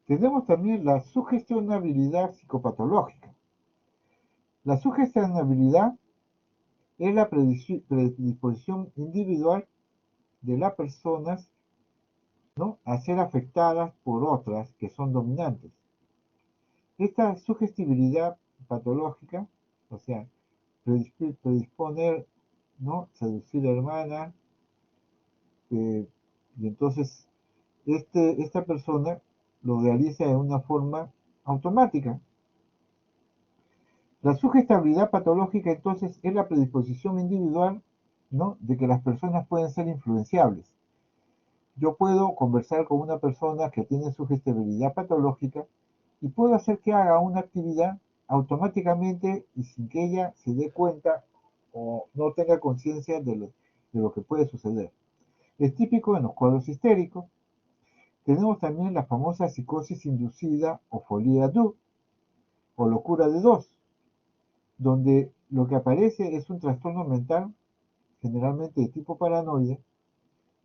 Speaker 1: Tenemos también la sugestionabilidad psicopatológica. La sugestionabilidad es la predisposición individual de las personas, ¿no?, a ser afectadas por otras que son dominantes. Esta sugestibilidad patológica, o sea, predisponer, ¿no?, seducir a la hermana, y entonces esta persona lo realiza de una forma automática. La sugestibilidad patológica entonces es la predisposición individual, ¿no?, de que las personas pueden ser influenciables. Yo puedo conversar con una persona que tiene sugestibilidad patológica y puedo hacer que haga una actividad automáticamente y sin que ella se dé cuenta o no tenga conciencia de lo que puede suceder. Es típico en los cuadros histéricos. Tenemos también la famosa psicosis inducida o folie à deux, o locura de dos, donde lo que aparece es un trastorno mental, generalmente de tipo paranoide,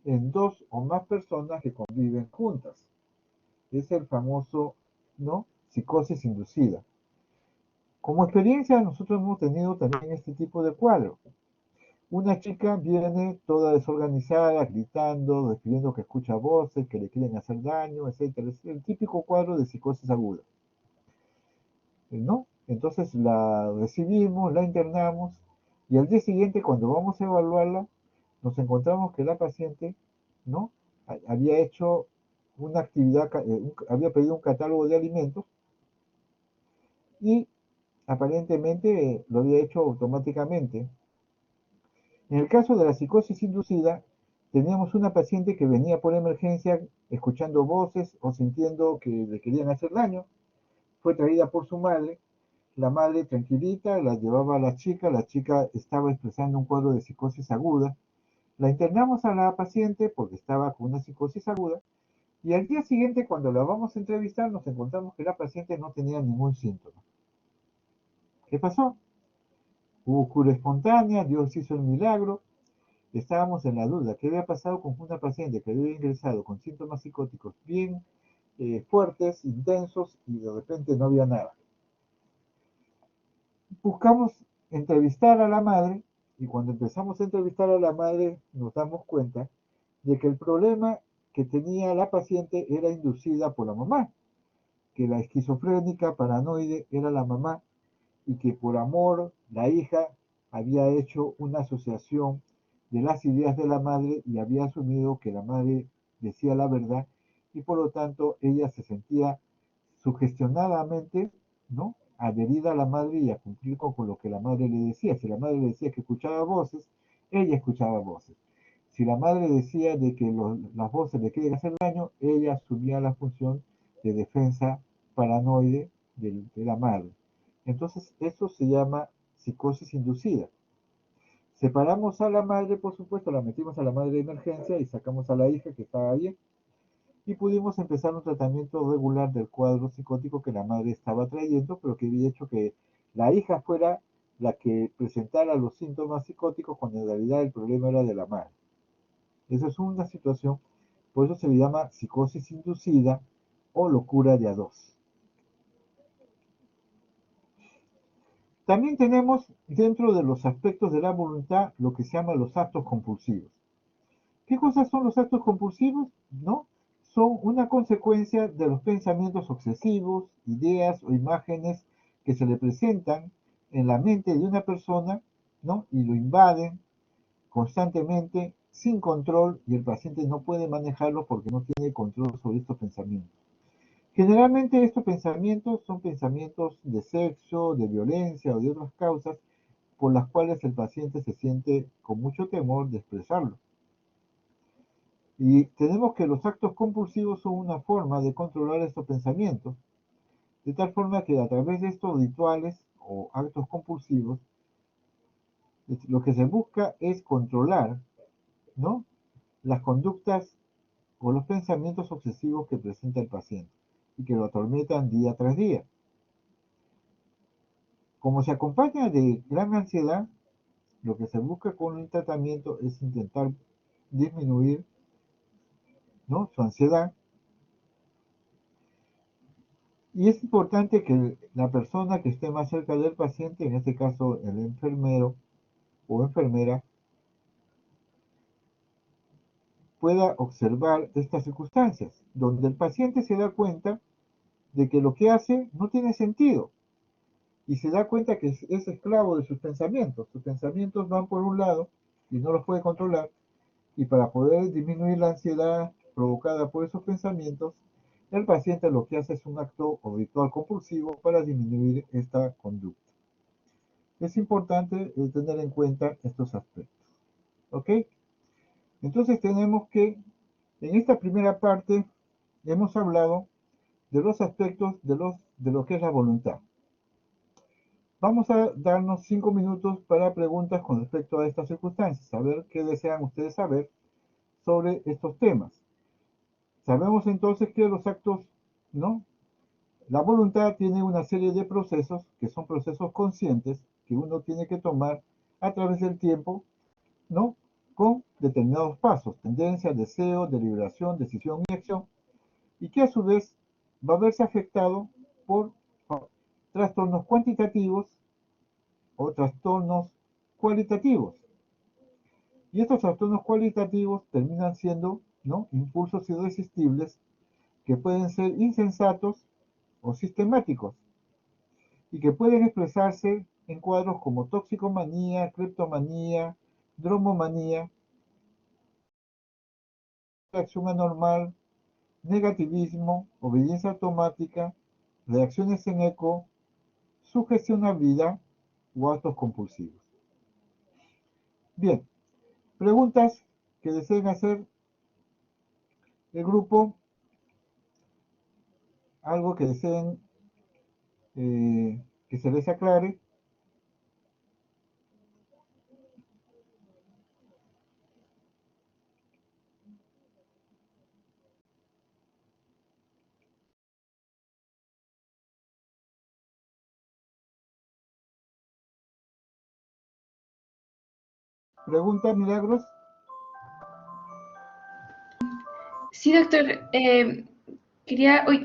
Speaker 1: en dos o más personas que conviven juntas. Es el famoso, ¿no?, psicosis inducida. Como experiencia, nosotros hemos tenido también este tipo de cuadro. Una chica viene toda desorganizada, gritando, describiendo que escucha voces, que le quieren hacer daño, etc. Es el típico cuadro de psicosis aguda, ¿no? Entonces la recibimos, la internamos y al día siguiente, cuando vamos a evaluarla, nos encontramos que la paciente, ¿no?, había hecho una actividad, había pedido un catálogo de alimentos y aparentemente lo había hecho automáticamente. En el caso de la psicosis inducida, Teníamos una paciente que venía por emergencia escuchando voces o sintiendo que le querían hacer daño. Fue traída por su madre. La madre tranquilita la llevaba a la chica estaba expresando un cuadro de psicosis aguda. La internamos a la paciente porque estaba con una psicosis aguda y al día siguiente cuando la vamos a entrevistar nos encontramos que la paciente no tenía ningún síntoma. ¿Qué pasó? Hubo cura espontánea, Dios hizo el milagro. Estábamos en la duda, ¿qué había pasado con una paciente que había ingresado con síntomas psicóticos bien fuertes, intensos y de repente no había nada? Buscamos entrevistar a la madre y cuando empezamos a entrevistar a la madre nos damos cuenta de que el problema que tenía la paciente era inducida por la mamá, que la esquizofrénica paranoide era la mamá y que por amor la hija había hecho una asociación de las ideas de la madre y había asumido que la madre decía la verdad y por lo tanto ella se sentía sugestionadamente, ¿no? Adherida a la madre y a cumplir con lo que la madre le decía. Si la madre le decía que escuchaba voces, ella escuchaba voces. Si la madre decía de que las voces le quieren hacer daño, ella asumía la función de defensa paranoide de la madre. Entonces, eso se llama psicosis inducida. Separamos a la madre, por supuesto, la metimos a la madre de emergencia y sacamos a la hija que estaba bien y pudimos empezar un tratamiento regular del cuadro psicótico que la madre estaba trayendo, pero que había hecho que la hija fuera la que presentara los síntomas psicóticos cuando en realidad el problema era de la madre. Esa es una situación, por eso se le llama psicosis inducida o locura de a dos. También tenemos dentro de los aspectos de la voluntad lo que se llama los actos compulsivos. ¿Qué cosas son los actos compulsivos? ¿No? Son una consecuencia de los pensamientos obsesivos, ideas o imágenes que se le presentan en la mente de una persona, ¿no? Y lo invaden constantemente sin control y el paciente no puede manejarlo porque no tiene control sobre estos pensamientos. Generalmente estos pensamientos son pensamientos de sexo, de violencia o de otras causas por las cuales el paciente se siente con mucho temor de expresarlo. Y tenemos que los actos compulsivos son una forma de controlar estos pensamientos, de tal forma que a través de estos rituales o actos compulsivos, lo que se busca es controlar, ¿no? Las conductas o los pensamientos obsesivos que presenta el paciente y que lo atormentan día tras día. Como se acompaña de gran ansiedad, lo que se busca con el tratamiento es intentar disminuir, ¿no? Su ansiedad. Y es importante que la persona que esté más cerca del paciente, en este caso el enfermero o enfermera, pueda observar estas circunstancias, donde el paciente se da cuenta de que lo que hace no tiene sentido y se da cuenta que es esclavo de sus pensamientos. Sus pensamientos van por un lado y no los puede controlar y para poder disminuir la ansiedad provocada por esos pensamientos, el paciente lo que hace es un acto o ritual compulsivo para disminuir esta conducta. Es importante tener en cuenta estos aspectos. ¿Ok? Entonces tenemos que, en esta primera parte, hemos hablado de los aspectos de lo que es la voluntad. Vamos a darnos 5 minutos para preguntas con respecto a estas circunstancias, a ver qué desean ustedes saber sobre estos temas. Sabemos entonces que los actos, ¿no? La voluntad tiene una serie de procesos que son procesos conscientes que uno tiene que tomar a través del tiempo, ¿no? Con determinados pasos, tendencia, deseo, deliberación, decisión y acción, y que a su vez va a verse afectado por trastornos cuantitativos o trastornos cualitativos. Y estos trastornos cualitativos terminan siendo, ¿no? Impulsos irresistibles que pueden ser insensatos o sistemáticos y que pueden expresarse en cuadros como toxicomanía, cleptomanía, dromomanía, reacción anormal, negativismo, obediencia automática, reacciones en eco, sugestionabilidad o actos compulsivos. Bien, preguntas que deseen hacer el grupo, algo que deseen que se les aclare. Pregunta, Milagros.
Speaker 2: Sí, doctor.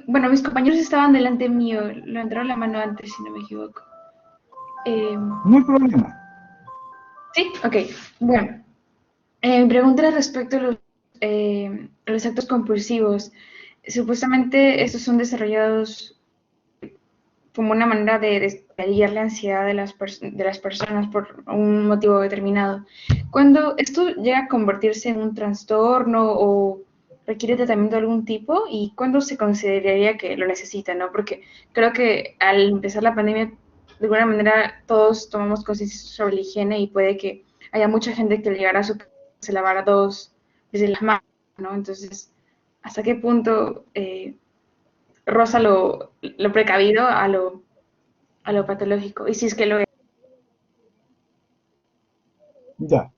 Speaker 2: Bueno, mis compañeros estaban delante mío, levantaron la mano antes, si no me equivoco. Eh,
Speaker 1: No hay problema.
Speaker 2: sí, ok. Bueno, mi pregunta era respecto a los actos compulsivos. Supuestamente estos son desarrollados como una manera de aliviar la ansiedad de las personas por un motivo determinado. Cuando esto llega a convertirse en un trastorno o requiere tratamiento de algún tipo, y cuándo se consideraría que lo necesita, ¿no? Porque creo que al empezar la pandemia, de alguna manera todos tomamos conciencia sobre la higiene y puede que haya mucha gente que al llegar a su casa se lavara dos veces las manos, ¿no? Entonces, ¿hasta qué punto roza lo precavido a lo patológico? Y si es que lo es.
Speaker 1: Ya.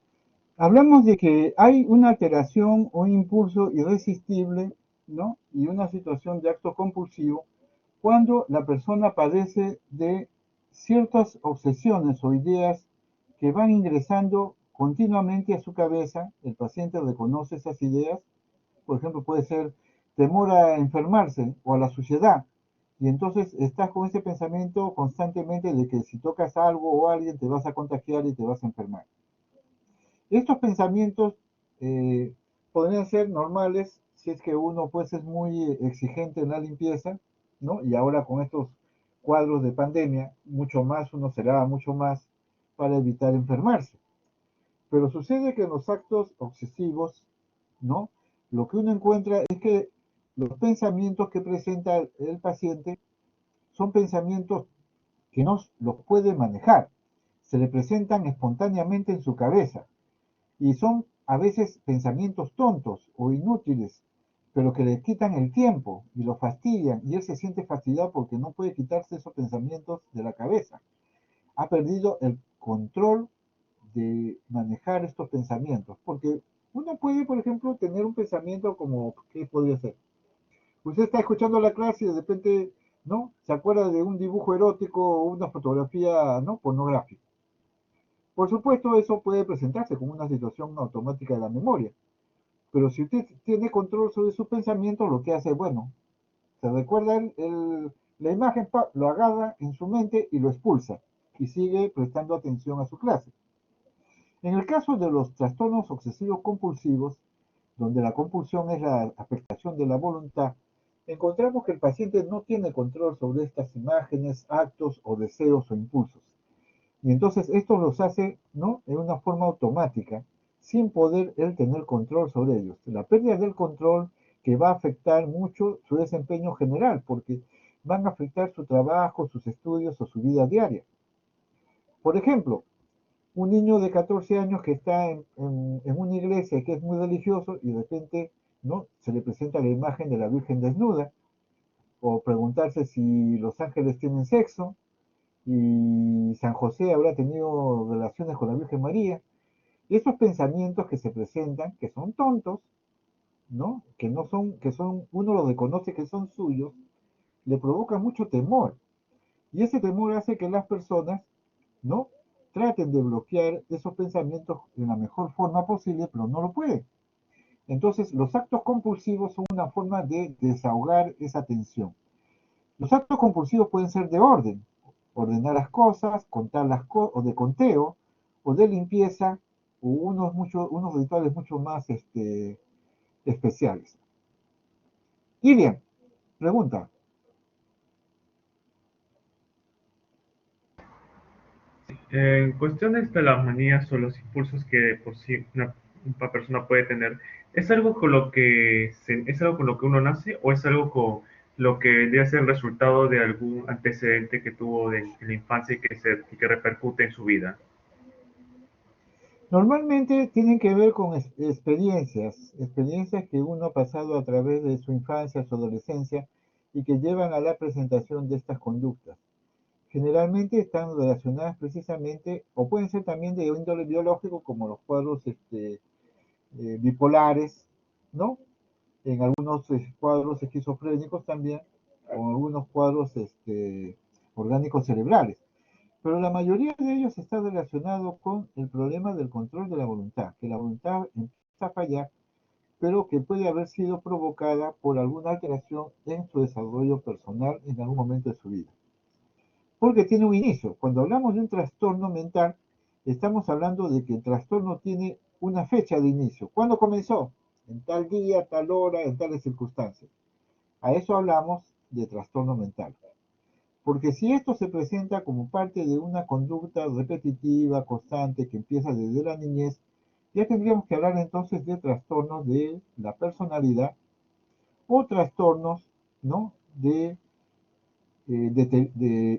Speaker 1: Hablamos de que hay una alteración o impulso irresistible, ¿no? Y una situación de acto compulsivo cuando la persona padece de ciertas obsesiones o ideas que van ingresando continuamente a su cabeza. El paciente reconoce esas ideas. Por ejemplo, puede ser temor a enfermarse o a la suciedad. Y entonces estás con ese pensamiento constantemente de que si tocas algo o a alguien te vas a contagiar y te vas a enfermar. Estos pensamientos eh, podrían ser normales si es que uno pues es muy exigente en la limpieza, ¿no? Y ahora con estos cuadros de pandemia, mucho más, uno se lava mucho más para evitar enfermarse. Pero sucede que en los actos obsesivos, ¿no? Lo que uno encuentra es que los pensamientos que presenta el paciente son pensamientos que no los puede manejar, se le presentan espontáneamente en su cabeza y son a veces pensamientos tontos o inútiles, pero que le quitan el tiempo y lo fastidian y él se siente fastidiado porque no puede quitarse esos pensamientos de la cabeza. Ha perdido el control de manejar estos pensamientos, porque uno puede, por ejemplo, tener un pensamiento como, ¿qué podría ser? Usted está escuchando la clase y de repente, ¿no? Se acuerda de un dibujo erótico o una fotografía, ¿no? Pornográfica. Por supuesto, eso puede presentarse como una situación automática de la memoria, pero si usted tiene control sobre sus pensamientos, lo que hace, bueno, se recuerda la imagen, lo agarra en su mente y lo expulsa y sigue prestando atención a su clase. En el caso de los trastornos obsesivos compulsivos, donde la compulsión es la afectación de la voluntad, encontramos que el paciente no tiene control sobre estas imágenes, actos o deseos o impulsos. Y entonces esto los hace, ¿no? En una forma automática, sin poder él tener control sobre ellos. La pérdida del control que va a afectar mucho su desempeño general, porque van a afectar su trabajo, sus estudios o su vida diaria. Por ejemplo, un niño de 14 años que está en una iglesia que es muy religioso y de repente, ¿no? Se le presenta la imagen de la Virgen desnuda, o preguntarse si los ángeles tienen sexo, y San José habrá tenido relaciones con la Virgen María. Y esos pensamientos que se presentan, que son tontos, ¿no? Que no son, que son, uno los reconoce que son suyos, le provoca mucho temor. Y ese temor hace que las personas, ¿no? Traten de bloquear esos pensamientos de la mejor forma posible, pero no lo pueden. Entonces, los actos compulsivos son una forma de desahogar esa tensión. Los actos compulsivos pueden ser de orden, ordenar las cosas, contar las cosas, o de conteo, o de limpieza, o unos rituales mucho más especiales. Ilian, pregunta.
Speaker 3: En cuestiones de las manías o los impulsos que por sí una persona puede tener, ¿es algo con lo que es algo con lo que uno nace o es algo con lo que debe ser el resultado de algún antecedente que tuvo en la infancia y que repercute en su vida?
Speaker 1: Normalmente tienen que ver con experiencias que uno ha pasado a través de su infancia, su adolescencia, y que llevan a la presentación de estas conductas. Generalmente están relacionadas precisamente, o pueden ser también de índole biológico, como los cuadros bipolares, ¿no? En algunos cuadros esquizofrénicos también, o algunos cuadros orgánicos cerebrales. Pero la mayoría de ellos está relacionado con el problema del control de la voluntad, que la voluntad empieza a fallar, pero que puede haber sido provocada por alguna alteración en su desarrollo personal en algún momento de su vida. Porque tiene un inicio. Cuando hablamos de un trastorno mental, estamos hablando de que el trastorno tiene una fecha de inicio. ¿Cuándo comenzó? En tal día, tal hora, en tales circunstancias. A eso hablamos de trastorno mental. Porque si esto se presenta como parte de una conducta repetitiva, constante, que empieza desde la niñez, ya tendríamos que hablar entonces de trastornos de la personalidad o trastornos, ¿no? de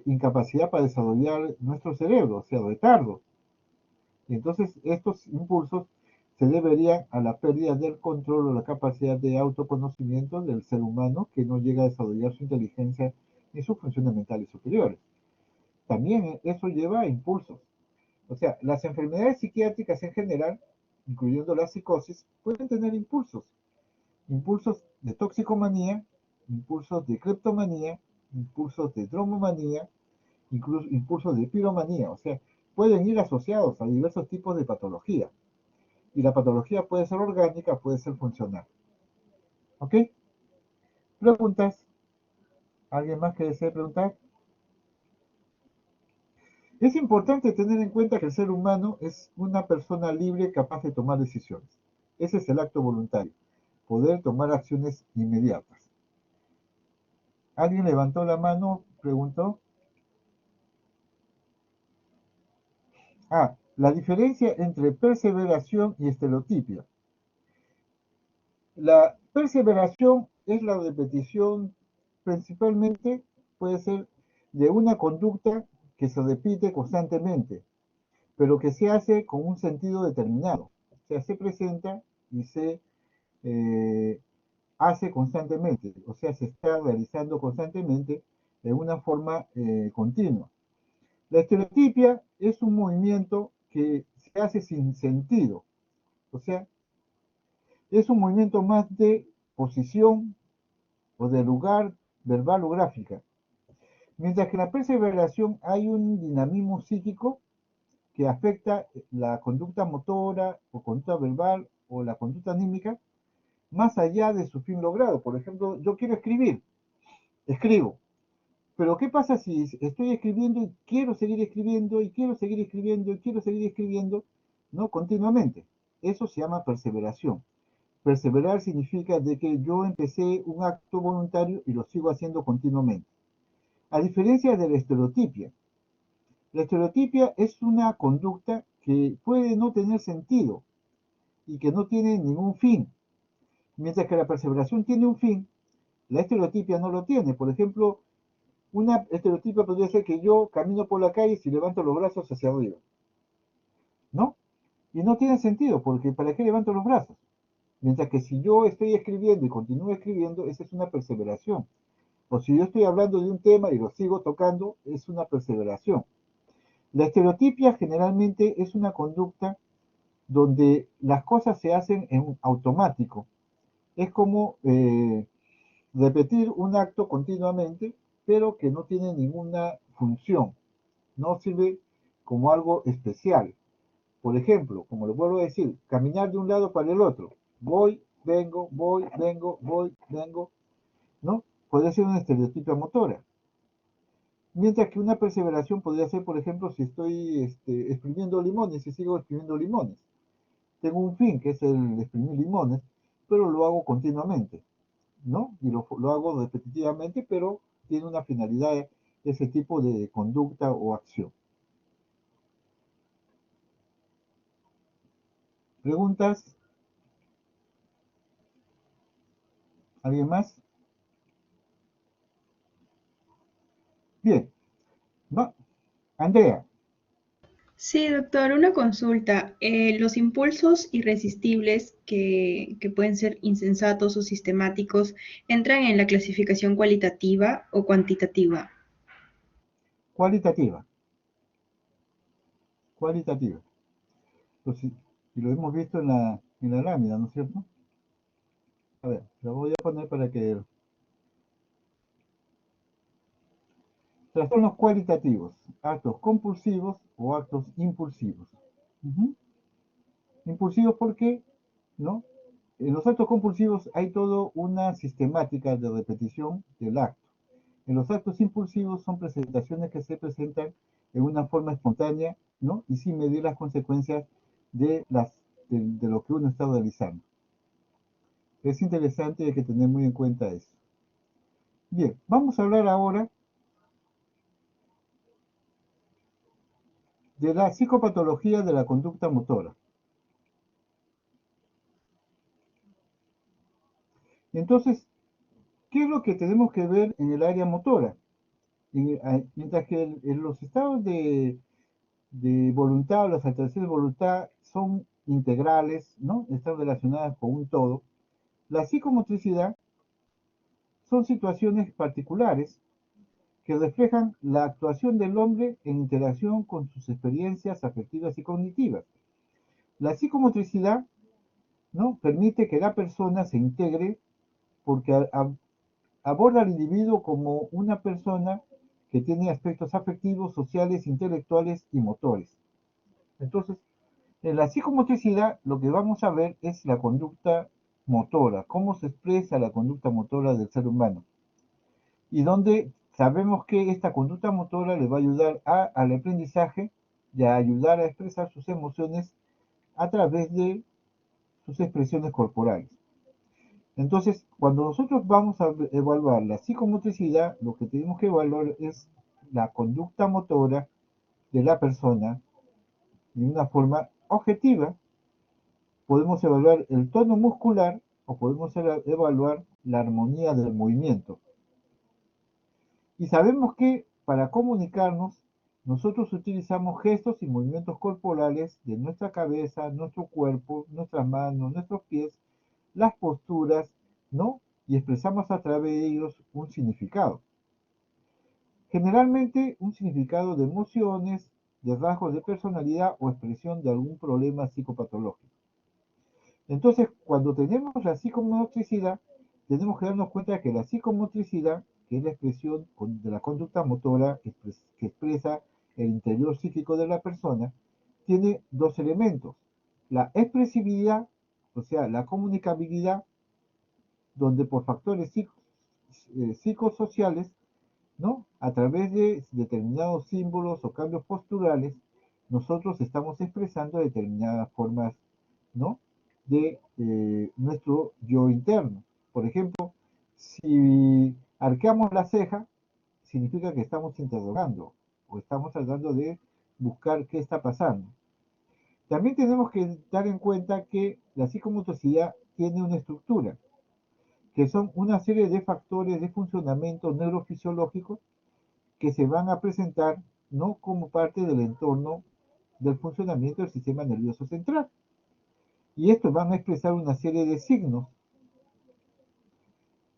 Speaker 1: incapacidad para desarrollar nuestro cerebro, o sea, retardo. Y entonces estos impulsos se deberían a la pérdida del control o la capacidad de autoconocimiento del ser humano que no llega a desarrollar su inteligencia ni sus funciones mentales superiores. También eso lleva a impulsos. O sea, las enfermedades psiquiátricas en general, incluyendo la psicosis, pueden tener impulsos. Impulsos de toxicomanía, impulsos de cleptomanía, impulsos de dromomanía, incluso impulsos de piromanía. O sea, pueden ir asociados a diversos tipos de patología. Y la patología puede ser orgánica, puede ser funcional. ¿Ok? ¿Preguntas? ¿Alguien más que desee preguntar? Es importante tener en cuenta que el ser humano es una persona libre capaz de tomar decisiones. Ese es el acto voluntario, poder tomar acciones inmediatas. ¿Alguien levantó la mano? Preguntó. La diferencia entre perseveración y estereotipia. La perseveración es la repetición, principalmente puede ser de una conducta que se repite constantemente, pero que se hace con un sentido determinado. O sea, se presenta y se eh, hace constantemente, o sea, se está realizando constantemente de una forma continua. La estereotipia es un movimiento que se hace sin sentido, o sea, es un movimiento más de posición o de lugar verbal o gráfica. Mientras que en la perseveración hay un dinamismo psíquico que afecta la conducta motora o conducta verbal o la conducta anímica más allá de su fin logrado. Por ejemplo, yo quiero escribir, escribo. Pero ¿qué pasa si estoy escribiendo y quiero seguir escribiendo y quiero seguir escribiendo y quiero seguir escribiendo, no continuamente? Eso se llama perseveración. Perseverar significa de que yo empecé un acto voluntario y lo sigo haciendo continuamente. A diferencia de la estereotipia es una conducta que puede no tener sentido y que no tiene ningún fin, mientras que la perseveración tiene un fin, la estereotipia no lo tiene. Por ejemplo, una estereotipia podría ser que yo camino por la calle y levanto los brazos hacia arriba, ¿no? Y no tiene sentido, porque ¿para qué levanto los brazos? Mientras que si yo estoy escribiendo y continúo escribiendo, esa es una perseveración. O si yo estoy hablando de un tema y lo sigo tocando, es una perseveración. La estereotipia generalmente es una conducta donde las cosas se hacen en automático. Es como repetir un acto continuamente, pero que no tiene ninguna función, no sirve como algo especial. Por ejemplo, como lo vuelvo a decir, caminar de un lado para el otro. Voy, vengo, ¿no? Podría ser una estereotipia motora. Mientras que una perseveración podría ser, por ejemplo, si estoy exprimiendo limones y sigo exprimiendo limones. Tengo un fin, que es el exprimir limones, pero lo hago continuamente, ¿no? Y lo hago repetitivamente, pero tiene una finalidad ese tipo de conducta o acción. ¿Preguntas? ¿Alguien más? Bien. Va. Andrea.
Speaker 4: Sí, doctor, una consulta. Los impulsos irresistibles que pueden ser insensatos o sistemáticos, ¿entran en la clasificación cualitativa o cuantitativa?
Speaker 1: Cualitativa, cualitativa. Entonces, y lo hemos visto en la lámina, ¿no es cierto? A ver, lo voy a poner para que... Trastornos cualitativos, actos compulsivos o actos impulsivos. Ujú. Impulsivos porque, ¿no? En los actos compulsivos hay toda una sistemática de repetición del acto. En los actos impulsivos son presentaciones que se presentan en una forma espontánea, ¿no? Y sin medir las consecuencias de lo que uno está realizando. Es interesante y hay que tener muy en cuenta eso. Bien, vamos a hablar ahora de la psicopatología de la conducta motora. Entonces, ¿qué es lo que tenemos que ver en el área motora? Mientras que en los estados de voluntad o las alteraciones de voluntad son integrales, ¿no? Están relacionadas con un todo. La psicomotricidad son situaciones particulares que reflejan la actuación del hombre en interacción con sus experiencias afectivas y cognitivas. La psicomotricidad, ¿no? Permite que la persona se integre porque aborda al individuo como una persona que tiene aspectos afectivos, sociales, intelectuales y motores. Entonces, en la psicomotricidad lo que vamos a ver es la conducta motora, cómo se expresa la conducta motora del ser humano. Y donde sabemos que esta conducta motora le va a ayudar al aprendizaje y a ayudar a expresar sus emociones a través de sus expresiones corporales. Entonces, cuando nosotros vamos a evaluar la psicomotricidad, lo que tenemos que evaluar es la conducta motora de la persona de una forma objetiva. Podemos evaluar el tono muscular o podemos evaluar la armonía del movimiento. Y sabemos que para comunicarnos, nosotros utilizamos gestos y movimientos corporales de nuestra cabeza, nuestro cuerpo, nuestras manos, nuestros pies, las posturas, ¿no? Y expresamos a través de ellos un significado. Generalmente un significado de emociones, de rasgos de personalidad o expresión de algún problema psicopatológico. Entonces, cuando tenemos la psicomotricidad, tenemos que darnos cuenta de que la psicomotricidad, que es la expresión de la conducta motora que expresa el interior psíquico de la persona, tiene dos elementos. La expresividad, o sea, la comunicabilidad, donde por factores psicosociales, ¿no? A través de determinados símbolos o cambios posturales, nosotros estamos expresando determinadas formas, ¿no? De nuestro yo interno. Por ejemplo, si arqueamos la ceja, significa que estamos interrogando o estamos tratando de buscar qué está pasando. También tenemos que dar en cuenta que la psicomotricidad tiene una estructura, que son una serie de factores de funcionamiento neurofisiológico que se van a presentar no como parte del entorno del funcionamiento del sistema nervioso central. Y estos van a expresar una serie de signos,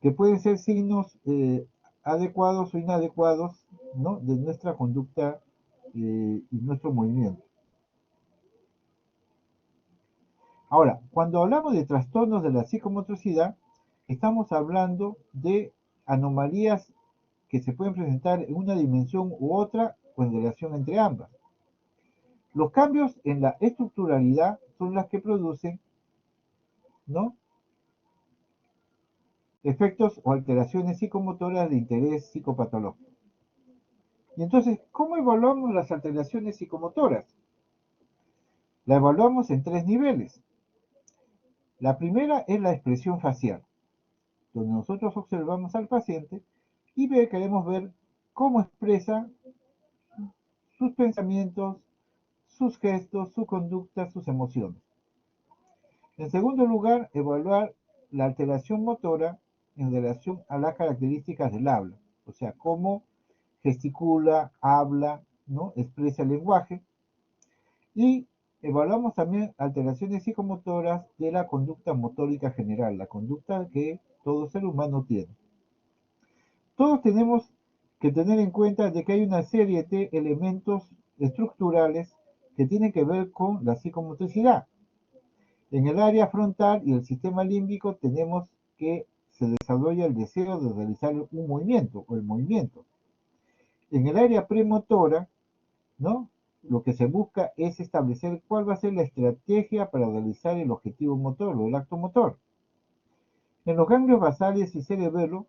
Speaker 1: que pueden ser signos adecuados o inadecuados, ¿no? De nuestra conducta y nuestro movimiento. Ahora, cuando hablamos de trastornos de la psicomotricidad, estamos hablando de anomalías que se pueden presentar en una dimensión u otra o en relación entre ambas. Los cambios en la estructuralidad son las que producen, ¿no? Efectos o alteraciones psicomotoras de interés psicopatológico. Y entonces, ¿cómo evaluamos las alteraciones psicomotoras? La evaluamos en tres niveles. La primera es la expresión facial, donde nosotros observamos al paciente y queremos ver cómo expresa sus pensamientos, sus gestos, su conducta, sus emociones. En segundo lugar, evaluar la alteración motora en relación a las características del habla, o sea, cómo gesticula, habla, ¿no? Expresa el lenguaje. Y evaluamos también alteraciones psicomotoras de la conducta motórica general, la conducta que todo ser humano tiene. Todos tenemos que tener en cuenta de que hay una serie de elementos estructurales que tienen que ver con la psicomotricidad. En el área frontal y el sistema límbico tenemos que se desarrolla el deseo de realizar un movimiento o el movimiento. En el área premotora, ¿no? Lo que se busca es establecer cuál va a ser la estrategia para realizar el objetivo motor o el acto motor. En los ganglios basales y cerebelo,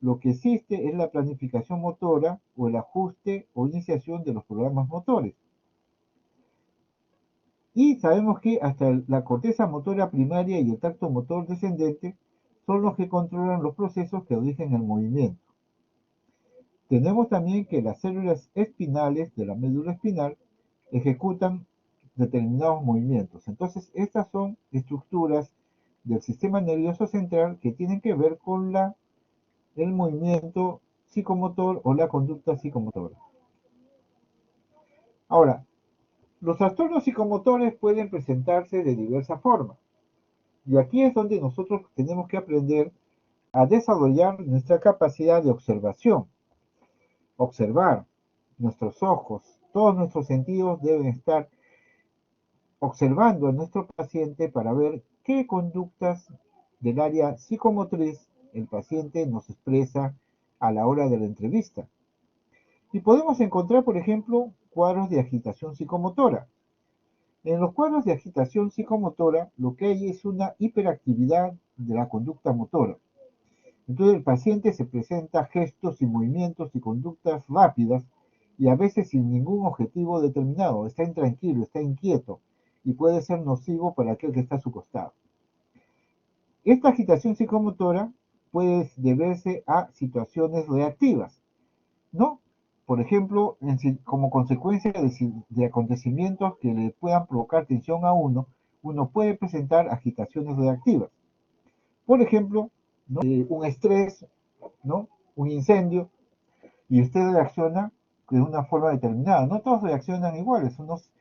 Speaker 1: lo que existe es la planificación motora o el ajuste o iniciación de los programas motores. Y sabemos que hasta la corteza motora primaria y el tracto motor descendente son los que controlan los procesos que rigen el movimiento. Tenemos también que las células espinales de la médula espinal ejecutan determinados movimientos. Entonces, estas son estructuras del sistema nervioso central que tienen que ver con el movimiento psicomotor o la conducta psicomotora. Ahora, los trastornos psicomotores pueden presentarse de diversas formas. Y aquí es donde nosotros tenemos que aprender a desarrollar nuestra capacidad de observación. Observar nuestros ojos, todos nuestros sentidos deben estar observando a nuestro paciente para ver qué conductas del área psicomotriz el paciente nos expresa a la hora de la entrevista. Y podemos encontrar, por ejemplo, cuadros de agitación psicomotora. En los cuadros de agitación psicomotora, lo que hay es una hiperactividad de la conducta motora. Entonces el paciente se presenta gestos y movimientos y conductas rápidas y a veces sin ningún objetivo determinado. Está intranquilo, está inquieto y puede ser nocivo para aquel que está a su costado. Esta agitación psicomotora puede deberse a situaciones reactivas, ¿no? Por ejemplo, como consecuencia de acontecimientos que le puedan provocar tensión a uno puede presentar agitaciones reactivas. Por ejemplo, ¿no? Un estrés, ¿no? Un incendio, y usted reacciona de una forma determinada. No todos reaccionan iguales, unos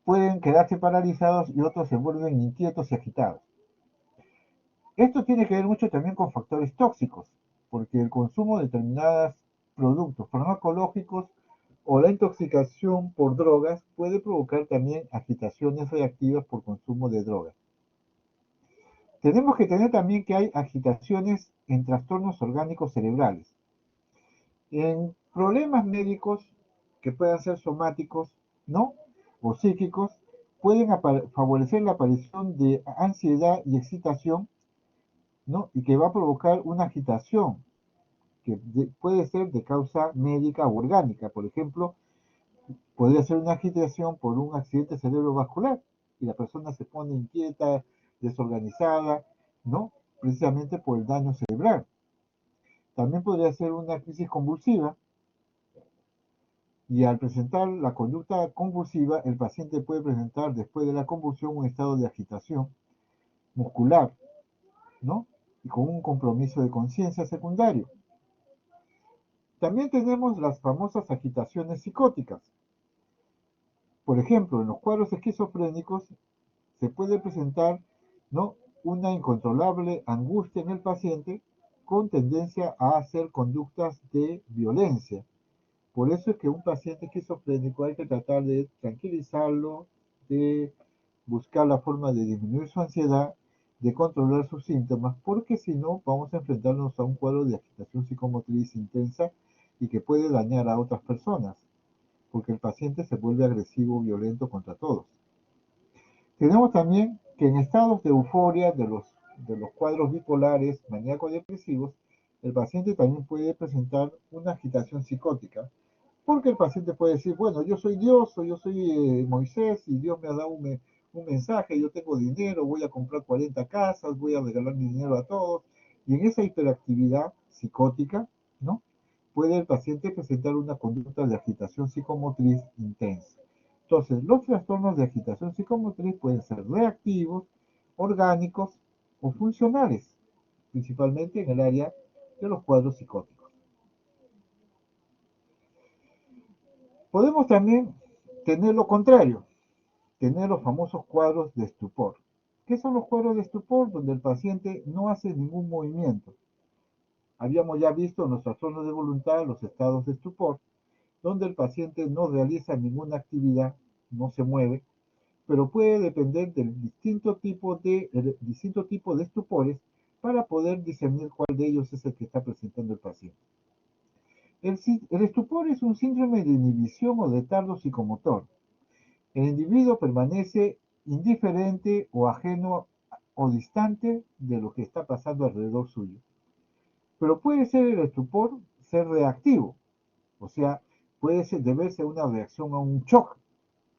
Speaker 1: pueden quedarse paralizados y otros se vuelven inquietos y agitados. Esto tiene que ver mucho también con factores tóxicos, porque el consumo de determinados productos farmacológicos o la intoxicación por drogas puede provocar también agitaciones reactivas por consumo de drogas. Tenemos que tener también que hay agitaciones en trastornos orgánicos cerebrales. En problemas médicos que puedan ser somáticos, ¿no? O psíquicos, pueden favorecer la aparición de ansiedad y excitación, ¿no? Y que va a provocar una agitación que puede ser de causa médica o orgánica. Por ejemplo, podría ser una agitación por un accidente cerebrovascular y la persona se pone inquieta, desorganizada, ¿no? Precisamente por el daño cerebral. También podría ser una crisis convulsiva y al presentar la conducta convulsiva, el paciente puede presentar después de la convulsión un estado de agitación muscular, ¿no? Y con un compromiso de conciencia secundario. También tenemos las famosas agitaciones psicóticas. Por ejemplo, en los cuadros esquizofrénicos se puede presentar, ¿no? Una incontrolable angustia en el paciente con tendencia a hacer conductas de violencia. Por eso es que un paciente esquizofrénico hay que tratar de tranquilizarlo, de buscar la forma de disminuir su ansiedad, de controlar sus síntomas, porque si no vamos a enfrentarnos a un cuadro de agitación psicomotriz intensa y que puede dañar a otras personas, porque el paciente se vuelve agresivo, violento contra todos. Tenemos también que en estados de euforia de los cuadros bipolares, maníaco-depresivos, el paciente también puede presentar una agitación psicótica, porque el paciente puede decir, bueno, yo soy Dios o yo soy Moisés y Dios me ha dado un mensaje, yo tengo dinero, voy a comprar 40 casas, voy a regalar mi dinero a todos. Y en esa hiperactividad psicótica, ¿no? Puede el paciente presentar una conducta de agitación psicomotriz intensa. Entonces, los trastornos de agitación psicomotriz pueden ser reactivos, orgánicos o funcionales, principalmente en el área de los cuadros psicóticos. Podemos también tener lo contrario, tener los famosos cuadros de estupor. ¿Qué son los cuadros de estupor? Donde el paciente no hace ningún movimiento. Habíamos ya visto en los trastornos de voluntad los estados de estupor, donde el paciente no realiza ninguna actividad, no se mueve, pero puede depender del distinto tipo de estupores para poder discernir cuál de ellos es el que está presentando el paciente. El estupor es un síndrome de inhibición o de tardo psicomotor. El individuo permanece indiferente o ajeno o distante de lo que está pasando alrededor suyo. Pero puede ser el estupor ser reactivo, o sea, puede deberse a una reacción a un shock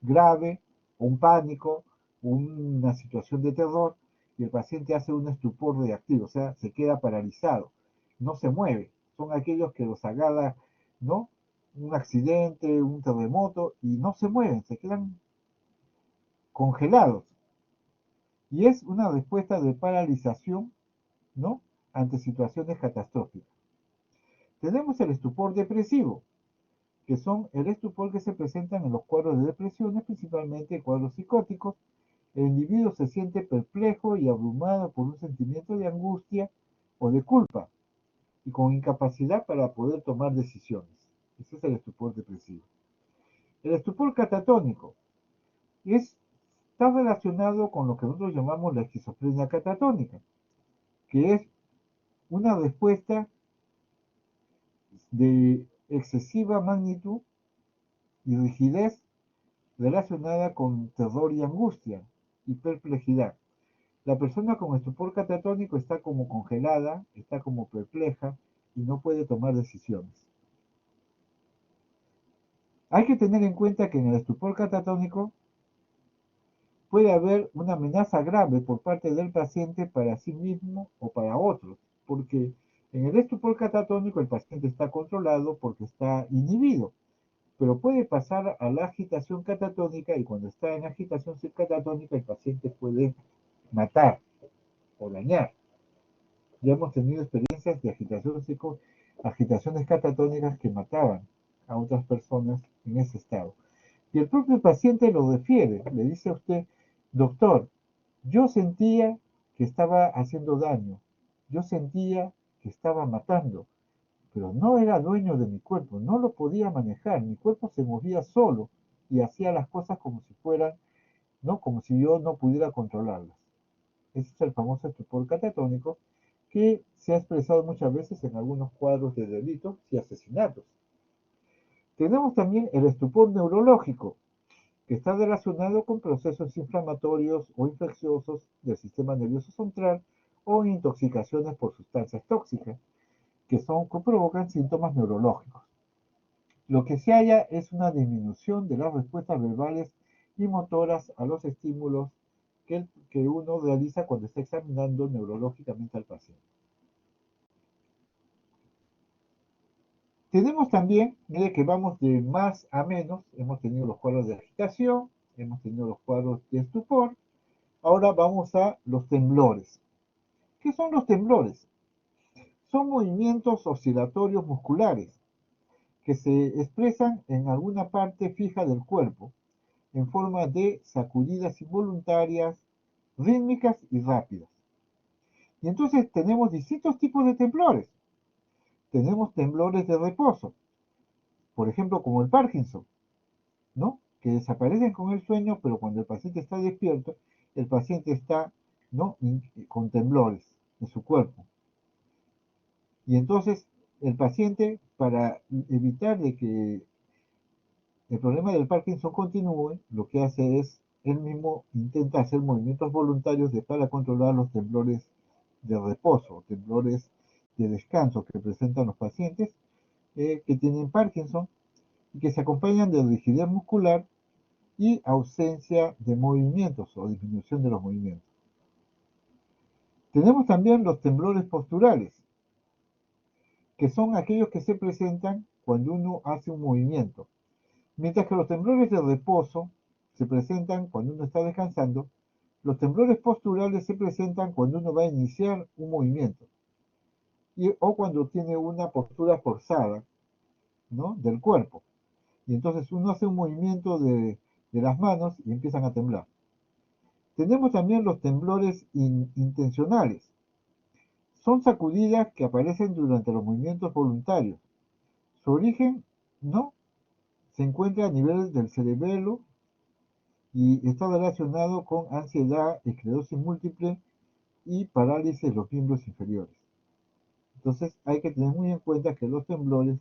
Speaker 1: grave, un pánico, una situación de terror, y el paciente hace un estupor reactivo, o sea, se queda paralizado, no se mueve. Son aquellos que los agarra, ¿no? Un accidente, un terremoto, y no se mueven, se quedan congelados. Y es una respuesta de paralización, ¿no? Ante situaciones catastróficas. Tenemos el estupor depresivo, que son el estupor que se presentan en los cuadros de depresiones, principalmente cuadros psicóticos. El individuo se siente perplejo y abrumado por un sentimiento de angustia o de culpa y con incapacidad para poder tomar decisiones. Ese es el estupor depresivo. El estupor catatónico está relacionado con lo que nosotros llamamos la esquizofrenia catatónica, que es una respuesta de excesiva magnitud y rigidez relacionada con terror y angustia y perplejidad. La persona con estupor catatónico está como congelada, está como perpleja y no puede tomar decisiones. Hay que tener en cuenta que en el estupor catatónico puede haber una amenaza grave por parte del paciente para sí mismo o para otros, porque en el estupor catatónico el paciente está controlado porque está inhibido, pero puede pasar a la agitación catatónica y cuando está en agitación catatónica el paciente puede matar o dañar. Ya hemos tenido experiencias de agitaciones catatónicas que mataban a otras personas en ese estado. Y el propio paciente lo refiere, le dice a usted, doctor, yo sentía que estaba haciendo daño, yo sentía que estaba matando, pero no era dueño de mi cuerpo, no lo podía manejar, mi cuerpo se movía solo y hacía las cosas como si fueran, ¿no? Como si yo no pudiera controlarlas. Ese es el famoso estupor catatónico que se ha expresado muchas veces en algunos cuadros de delitos y asesinatos. Tenemos también el estupor neurológico, que está relacionado con procesos inflamatorios o infecciosos del sistema nervioso central o intoxicaciones por sustancias tóxicas, que provocan síntomas neurológicos. Lo que se halla es una disminución de las respuestas verbales y motoras a los estímulos que uno realiza cuando está examinando neurológicamente al paciente. Tenemos también, mire que vamos de más a menos, hemos tenido los cuadros de agitación, hemos tenido los cuadros de estupor, ahora vamos a los temblores. ¿Qué son los temblores? Son movimientos oscilatorios musculares que se expresan en alguna parte fija del cuerpo en forma de sacudidas involuntarias, rítmicas y rápidas. Y entonces tenemos distintos tipos de temblores. Tenemos temblores de reposo, por ejemplo, como el Parkinson, ¿no? Que desaparecen con el sueño, pero cuando el paciente está despierto, el paciente está, ¿no? Con temblores en su cuerpo. Y entonces el paciente, para evitar de que el problema del Parkinson continúe, lo que hace es, él mismo intenta hacer movimientos voluntarios para controlar los temblores de reposo, temblores de descanso que presentan los pacientes que tienen Parkinson y que se acompañan de rigidez muscular y ausencia de movimientos o disminución de los movimientos. Tenemos también los temblores posturales, que son aquellos que se presentan cuando uno hace un movimiento. Mientras que los temblores de reposo se presentan cuando uno está descansando, los temblores posturales se presentan cuando uno va a iniciar un movimiento o cuando tiene una postura forzada, ¿no? Del cuerpo. Y entonces uno hace un movimiento de de las manos y empiezan a temblar. Tenemos también los temblores intencionales. Son sacudidas que aparecen durante los movimientos voluntarios. Su origen, ¿no?, se encuentra a nivel del cerebelo y está relacionado con ansiedad, esclerosis múltiple y parálisis de los miembros inferiores. Entonces hay que tener muy en cuenta que los temblores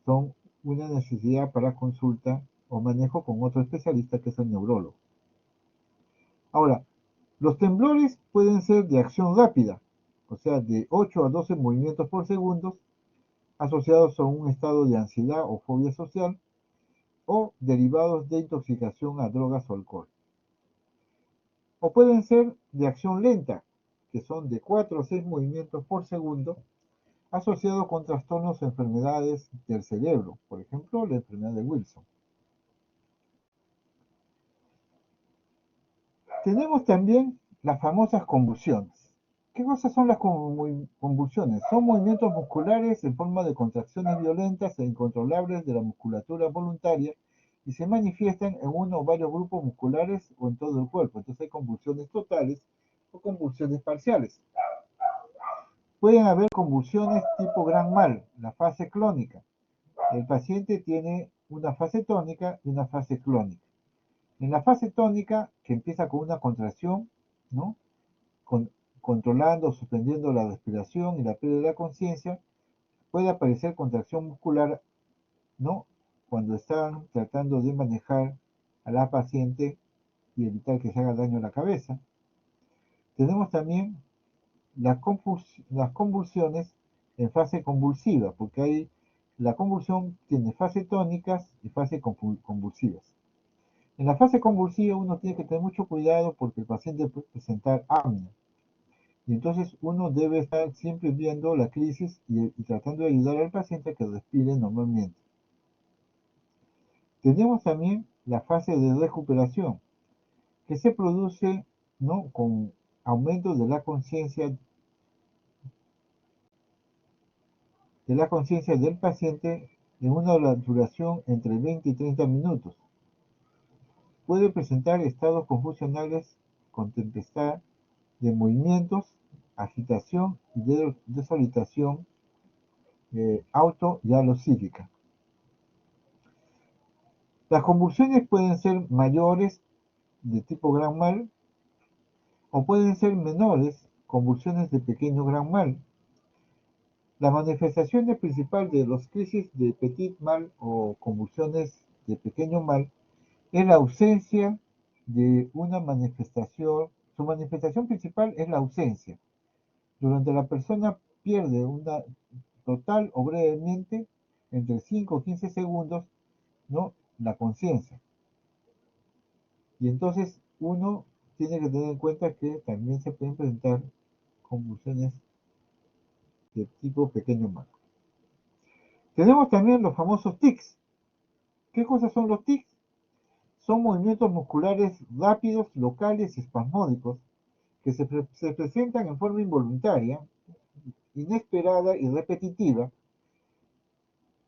Speaker 1: son una necesidad para consulta o manejo con otro especialista que es el neurólogo. Ahora, los temblores pueden ser de acción rápida, o sea, de 8 a 12 movimientos por segundo, asociados a un estado de ansiedad o fobia social, o derivados de intoxicación a drogas o alcohol. O pueden ser de acción lenta, que son de 4 a 6 movimientos por segundo, asociados con trastornos o enfermedades del cerebro, por ejemplo, la enfermedad de Wilson. Tenemos también las famosas convulsiones. ¿Qué cosas son las convulsiones? Son movimientos musculares en forma de contracciones violentas e incontrolables de la musculatura voluntaria y se manifiestan en uno o varios grupos musculares o en todo el cuerpo. Entonces hay convulsiones totales o convulsiones parciales. Pueden haber convulsiones tipo gran mal, la fase clónica. El paciente tiene una fase tónica y una fase clónica. En la fase tónica, que empieza con una contracción, ¿no?, controlando, suspendiendo la respiración y la pérdida de la conciencia, puede aparecer contracción muscular, ¿no?, cuando están tratando de manejar a la paciente y evitar que se haga daño a la cabeza. Tenemos también las convulsiones en fase convulsiva, porque la convulsión tiene fase tónicas y fase convulsivas. En la fase convulsiva uno tiene que tener mucho cuidado porque el paciente puede presentar apnea. Y entonces uno debe estar siempre viendo la crisis y tratando de ayudar al paciente a que respire normalmente. Tenemos también la fase de recuperación, que se produce, ¿no?, con aumento de la conciencia del paciente en una duración entre 20 y 30 minutos. Puede presentar estados confusionales con tempestad de movimientos, agitación y desorientación auto y alopsíquica. Las convulsiones pueden ser mayores, de tipo gran mal, o pueden ser menores, convulsiones de pequeño gran mal. La manifestación principal de las crisis de petit mal o convulsiones de pequeño mal es la ausencia de una manifestación. Su manifestación principal es la ausencia, donde la persona pierde una total o brevemente, entre 5 o 15 segundos, ¿no?, la conciencia. Y entonces uno tiene que tener en cuenta que también se pueden presentar convulsiones de tipo pequeño mal. Tenemos también los famosos tics. ¿Qué cosas son los tics? Son movimientos musculares rápidos, locales y espasmódicos que se presentan en forma involuntaria, inesperada y repetitiva,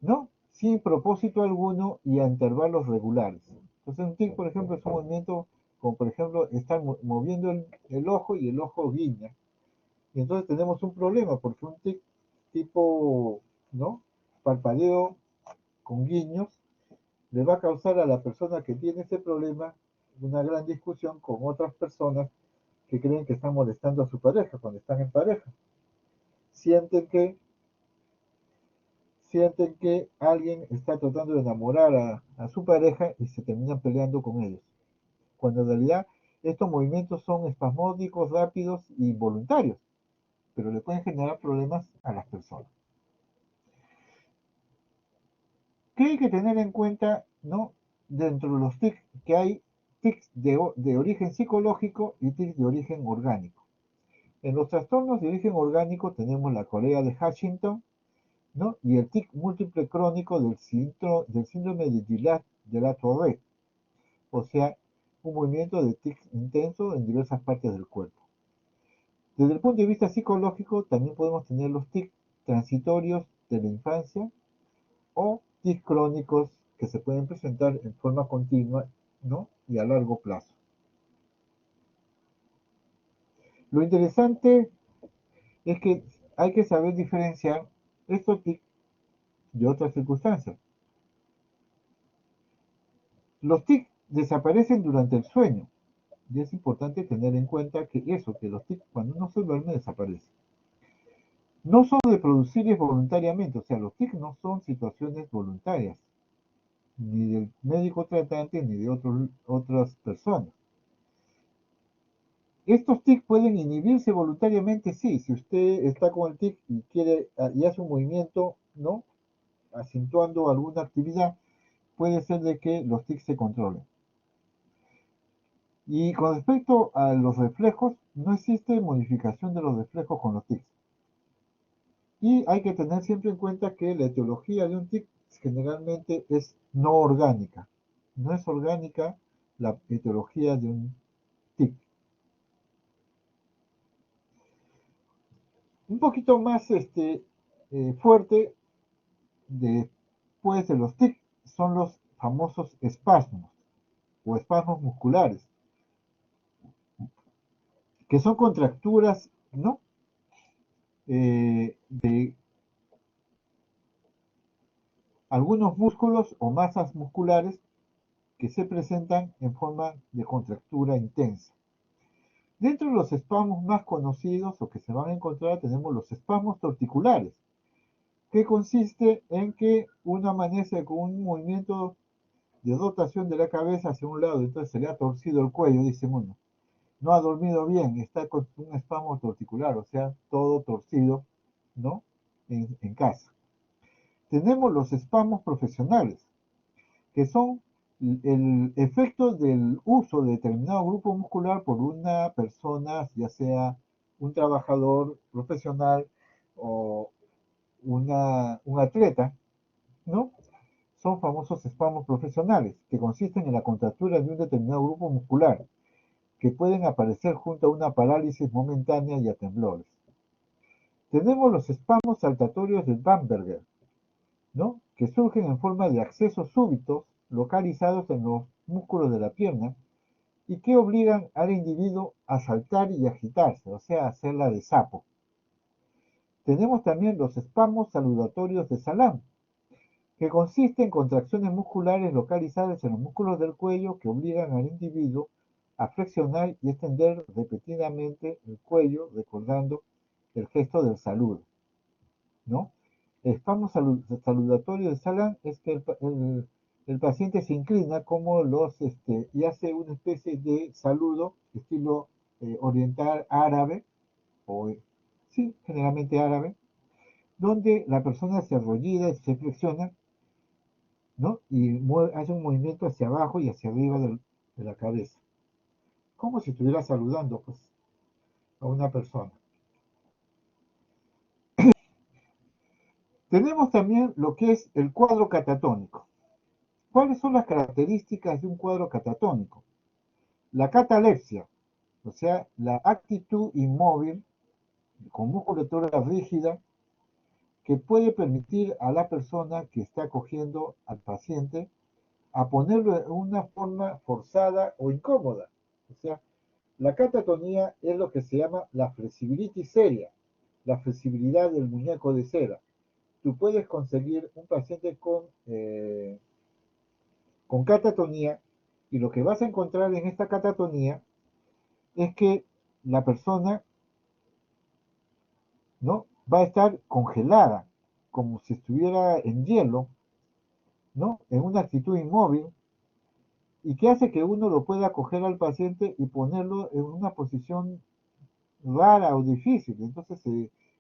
Speaker 1: ¿no?, sin propósito alguno y a intervalos regulares. Entonces un tic, por ejemplo, es un movimiento como, por ejemplo, estar moviendo el ojo y el ojo guiña. Y entonces tenemos un problema porque un tic tipo, ¿no?, parpadeo con guiños le va a causar a la persona que tiene ese problema una gran discusión con otras personas que creen que están molestando a su pareja cuando están en pareja. Sienten que alguien está tratando de enamorar a su pareja y se terminan peleando con ellos. Cuando en realidad estos movimientos son espasmódicos, rápidos y voluntarios, pero le pueden generar problemas a las personas. ¿Qué hay que tener en cuenta, ¿no?, dentro de los tics? Que hay tics de origen psicológico y tics de origen orgánico. En los trastornos de origen orgánico tenemos la corea de Hutchinson, ¿no?, y el tic múltiple crónico del síndrome de Gilad-Tourette, o sea, un movimiento de tics intenso en diversas partes del cuerpo. Desde el punto de vista psicológico, también podemos tener los tics transitorios de la infancia o tics crónicos que se pueden presentar en forma continua ¿no? Y a largo plazo. Lo interesante es que hay que saber diferenciar estos tics de otras circunstancias. Los tics desaparecen durante el sueño y es importante tener en cuenta que los tics cuando uno se duerme desaparecen. No son reproducibles voluntariamente, o sea, los tics no son situaciones voluntarias, ni del médico tratante ni de otras personas. Estos tics pueden inhibirse voluntariamente, sí, si usted está con el tic y y hace un movimiento, ¿no? Acentuando alguna actividad, puede ser de que los tics se controlen. Y con respecto a los reflejos, no existe modificación de los reflejos con los tics. Y hay que tener siempre en cuenta que la etiología de un tic generalmente es no orgánica. No es orgánica la etiología de un tic. Un poquito más fuerte después de los tics son los famosos espasmos o espasmos musculares, que son contracturas, ¿no? De algunos músculos o masas musculares que se presentan en forma de contractura intensa. Dentro de los espasmos más conocidos o que se van a encontrar tenemos los espasmos torticulares, que consiste en que uno amanece con un movimiento de rotación de la cabeza hacia un lado, entonces se le ha torcido el cuello, dice uno. No ha dormido bien, está con un espasmo torticular, o sea, todo torcido, ¿no? En casa. Tenemos los espasmos profesionales, que son el efecto del uso de determinado grupo muscular por una persona, ya sea un trabajador profesional o un atleta, ¿no? Son famosos espasmos profesionales, que consisten en la contractura de un determinado grupo muscular, que pueden aparecer junto a una parálisis momentánea y a temblores. Tenemos los espasmos saltatorios de Bamberger, ¿no? Que surgen en forma de accesos súbitos localizados en los músculos de la pierna y que obligan al individuo a saltar y agitarse, o sea, hacerla de sapo. Tenemos también los espasmos saludatorios de Salam, que consisten en contracciones musculares localizadas en los músculos del cuello que obligan al individuo a flexionar y extender repetidamente el cuello, recordando el gesto del saludo, ¿no? El espasmo saludatorio de Salam es que el paciente se inclina como y hace una especie de saludo estilo oriental árabe, o sí, generalmente árabe, donde la persona se arrodilla y se flexiona, ¿no? Y hace un movimiento hacia abajo y hacia arriba de la cabeza, como si estuviera saludando pues, a una persona. Tenemos también lo que es el cuadro catatónico. ¿Cuáles son las características de un cuadro catatónico? La catalepsia, o sea, la actitud inmóvil con musculatura rígida que puede permitir a la persona que está acogiendo al paciente a ponerlo en una forma forzada o incómoda. O sea, la catatonía es lo que se llama la flexibilitis seria, la flexibilidad del muñeco de cera. Tú puedes conseguir un paciente con catatonía y lo que vas a encontrar en esta catatonía es que la persona, ¿no? Va a estar congelada, como si estuviera en hielo, ¿no? En una actitud inmóvil, y que hace que uno lo pueda coger al paciente y ponerlo en una posición rara o difícil. Entonces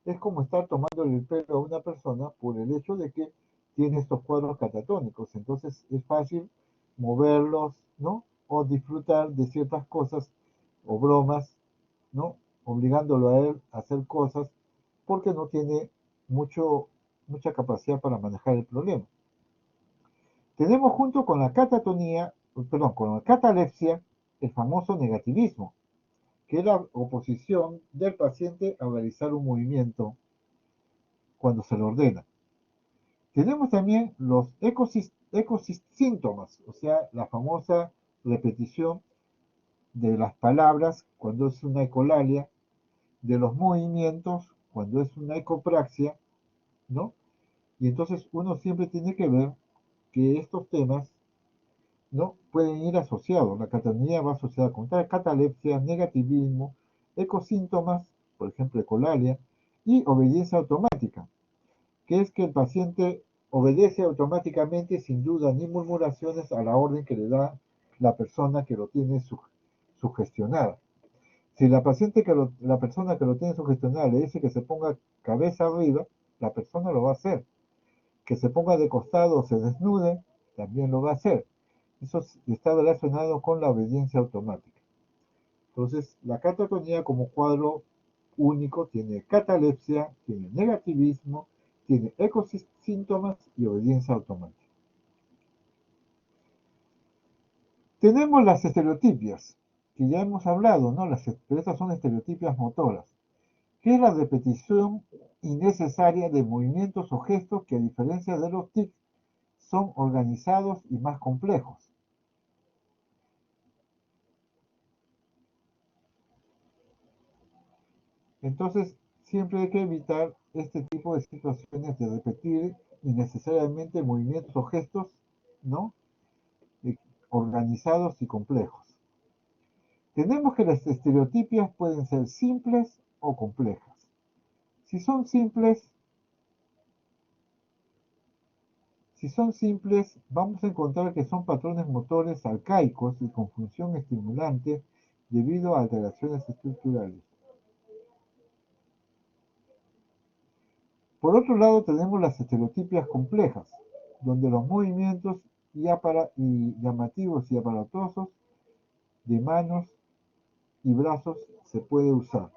Speaker 1: es como estar tomando el pelo a una persona por el hecho de que tiene estos cuadros catatónicos. Entonces es fácil moverlos, ¿no? O disfrutar de ciertas cosas o bromas, ¿no? Obligándolo a él a hacer cosas porque no tiene mucha capacidad para manejar el problema. Tenemos junto con la catatonía, perdón, con la catalepsia, el famoso negativismo, que es la oposición del paciente a realizar un movimiento cuando se lo ordena. Tenemos también los ecosíntomas, o sea, la famosa repetición de las palabras cuando es una ecolalia, de los movimientos cuando es una ecopraxia, ¿no? Y entonces uno siempre tiene que ver que estos temas, ¿no?, pueden ir asociados. La catatonía va asociada con catalepsia, negativismo, ecosíntomas, por ejemplo, ecolalia, y obediencia automática, que es que el paciente obedece automáticamente sin duda ni murmuraciones a la orden que le da la persona que lo tiene sugestionada. Si la persona que lo tiene sugestionada le dice que se ponga cabeza arriba, la persona lo va a hacer. Que se ponga de costado o se desnude, también lo va a hacer. Eso está relacionado con la obediencia automática. Entonces, la catatonía como cuadro único tiene catalepsia, tiene negativismo, tiene ecosíntomas y obediencia automática. Tenemos las estereotipias, que ya hemos hablado, ¿no? Pero estas son estereotipias motoras, que es la repetición innecesaria de movimientos o gestos que, a diferencia de los tics, son organizados y más complejos. Entonces, siempre hay que evitar este tipo de situaciones de repetir innecesariamente movimientos o gestos, ¿no?, organizados y complejos. Tenemos que las estereotipias pueden ser simples o complejas. Si son simples, vamos a encontrar que son patrones motores arcaicos y con función estimulante debido a alteraciones estructurales. Por otro lado, tenemos las estereotipias complejas, donde los movimientos y llamativos y aparatosos de manos y brazos se puede usar.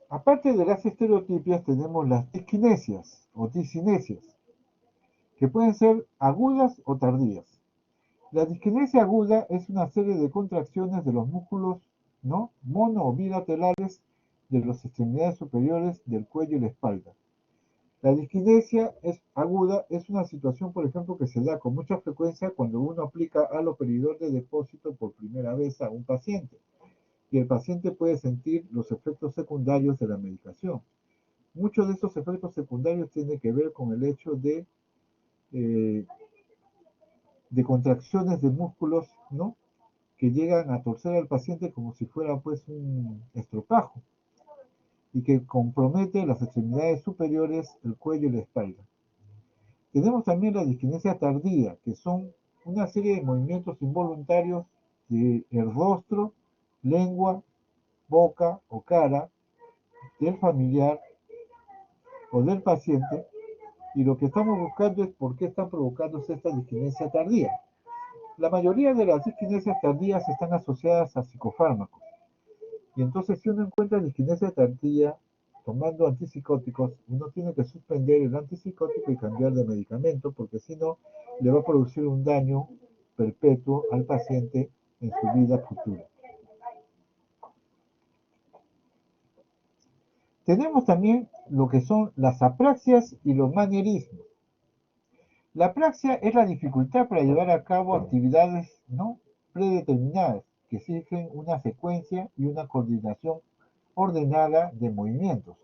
Speaker 1: Aparte de las estereotipias, tenemos las disquinesias o discinesias, que pueden ser agudas o tardías. La disquinesia aguda es una serie de contracciones de los músculos, ¿no?, mono o bilaterales de las extremidades superiores del cuello y la espalda. La disquinesia aguda es una situación, por ejemplo, que se da con mucha frecuencia cuando uno aplica haloperidol de depósito por primera vez a un paciente, y el paciente puede sentir los efectos secundarios de la medicación. Muchos de estos efectos secundarios tienen que ver con el hecho de contracciones de músculos, ¿no?, que llegan a torcer al paciente como si fuera pues un estropajo y que compromete las extremidades superiores, el cuello y la espalda. Tenemos también la disquinesia tardía, que son una serie de movimientos involuntarios del rostro, lengua, boca o cara del familiar o del paciente, y lo que estamos buscando es por qué están provocándose esta disquinesia tardía. La mayoría de las disquinesias tardías están asociadas a psicofármacos. Y entonces, si uno encuentra disquinesia tardía tomando antipsicóticos, uno tiene que suspender el antipsicótico y cambiar de medicamento, porque si no, le va a producir un daño perpetuo al paciente en su vida futura. Tenemos también lo que son las apraxias y los manierismos. La apraxia es la dificultad para llevar a cabo actividades, ¿no?, predeterminadas, que exigen una secuencia y una coordinación ordenada de movimientos.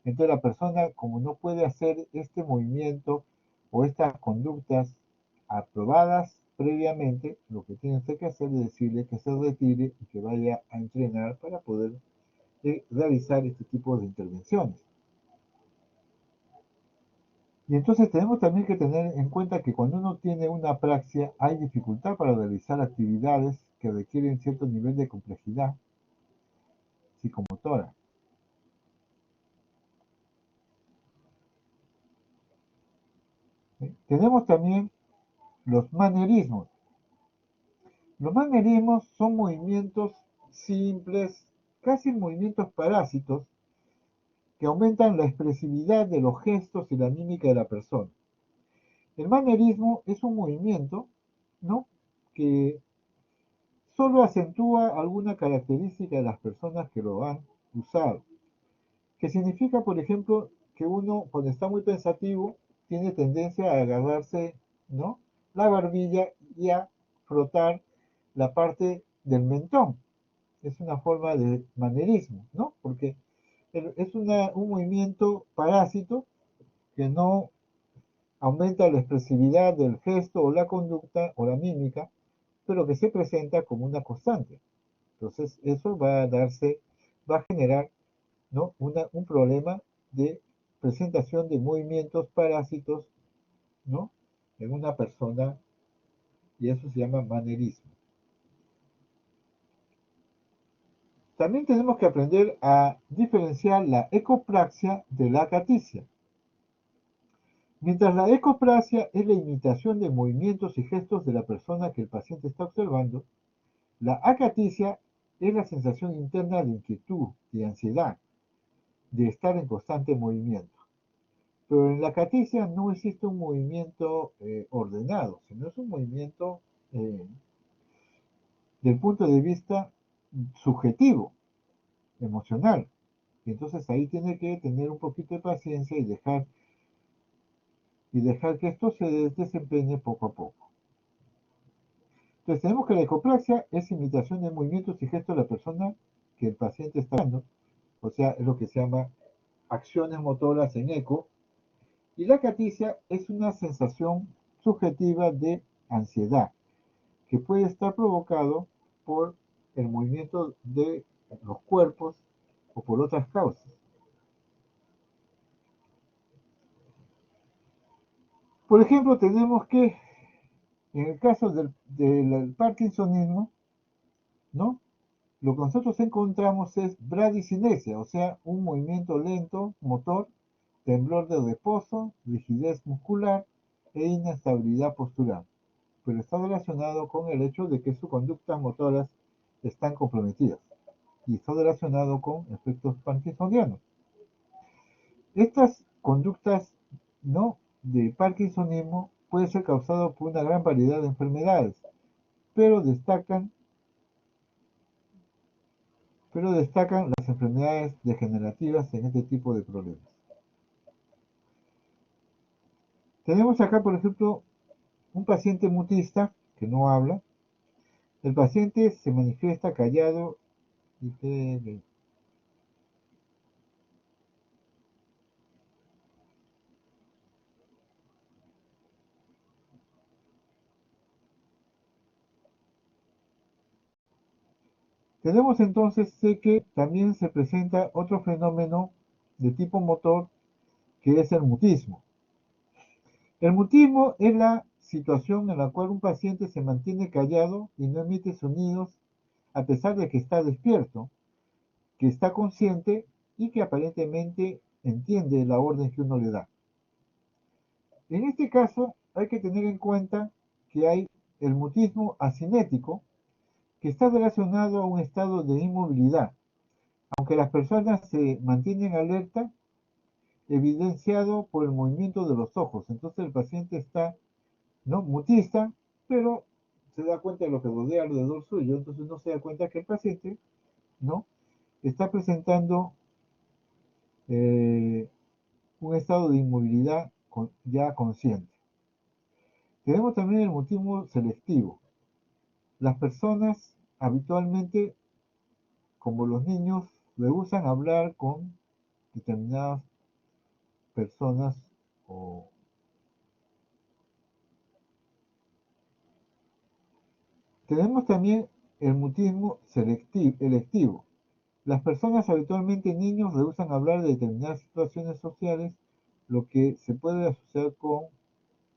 Speaker 1: Entonces la persona, como no puede hacer este movimiento o estas conductas aprobadas previamente, lo que tiene que hacer es decirle que se retire y que vaya a entrenar para poder realizar este tipo de intervenciones. Y entonces tenemos también que tener en cuenta que cuando uno tiene una apraxia hay dificultad para realizar actividades que requieren cierto nivel de complejidad psicomotora. Tenemos también los manierismos. Los manierismos son movimientos simples, casi movimientos parásitos, que aumentan la expresividad de los gestos y la mímica de la persona. El manierismo es un movimiento, ¿no?, que solo acentúa alguna característica de las personas que lo han usado. Que significa, por ejemplo, que uno, cuando está muy pensativo, tiene tendencia a agarrarse ¿no? La barbilla y a frotar la parte del mentón. Es una forma de manerismo, ¿no? Porque es un movimiento parásito que no aumenta la expresividad del gesto o la conducta o la mímica, pero que se presenta como una constante. Entonces, eso va a generar, ¿no? Un problema de presentación de movimientos parásitos, ¿no? En una persona, y eso se llama manerismo. También tenemos que aprender a diferenciar la ecopraxia de la acaticia. Mientras la ecopraxia es la imitación de movimientos y gestos de la persona que el paciente está observando, la acaticia es la sensación interna de inquietud, de ansiedad, de estar en constante movimiento. Pero en la acaticia no existe un movimiento ordenado, sino es un movimiento del punto de vista subjetivo, emocional. Y entonces ahí tiene que tener un poquito de paciencia y dejar que esto se desempeñe poco a poco. Entonces tenemos que la ecopraxia es imitación de movimientos y gestos de la persona que el paciente está dando, o sea, es lo que se llama acciones motoras en eco, y la caticia es una sensación subjetiva de ansiedad, que puede estar provocado por el movimiento de los cuerpos o por otras causas. Por ejemplo, tenemos que, en el caso del parkinsonismo, ¿no? Lo que nosotros encontramos es bradicinesia, o sea, un movimiento lento, motor, temblor de reposo, rigidez muscular e inestabilidad postural, pero está relacionado con el hecho de que sus conductas motoras están comprometidas y está relacionado con efectos parkinsonianos. Estas conductas, ¿no?, de parkinsonismo pueden ser causadas por una gran variedad de enfermedades, pero destacan las enfermedades degenerativas en este tipo de problemas. Tenemos acá, por ejemplo, un paciente mutista que no habla. El paciente se manifiesta callado y tenemos entonces que también se presenta otro fenómeno de tipo motor que es el mutismo. El mutismo es la situación en la cual un paciente se mantiene callado y no emite sonidos a pesar de que está despierto, que está consciente y que aparentemente entiende la orden que uno le da. En este caso hay que tener en cuenta que hay el mutismo asinético, que está relacionado a un estado de inmovilidad, aunque las personas se mantienen alerta, evidenciado por el movimiento de los ojos. Entonces el paciente está, ¿no?, mutista, pero se da cuenta de lo que rodea alrededor suyo, entonces no se da cuenta que el paciente, ¿no?, está presentando un estado de inmovilidad ya consciente. Tenemos también el mutismo selectivo. Las personas habitualmente, como los niños, rehusan hablar con determinadas personas o tenemos también el mutismo electivo. Las personas, habitualmente niños, rehusan hablar de determinadas situaciones sociales, lo que se puede asociar con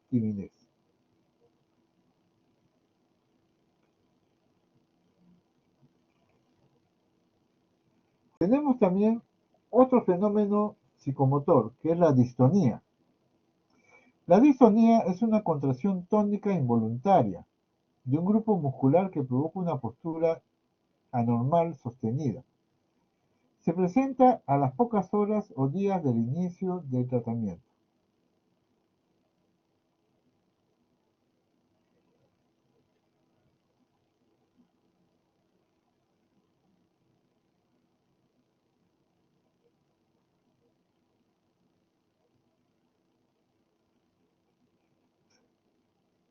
Speaker 1: timidez. Tenemos también otro fenómeno psicomotor, que es la distonía. La distonía es una contracción tónica involuntaria de un grupo muscular que provoca una postura anormal sostenida. Se presenta a las pocas horas o días del inicio del tratamiento.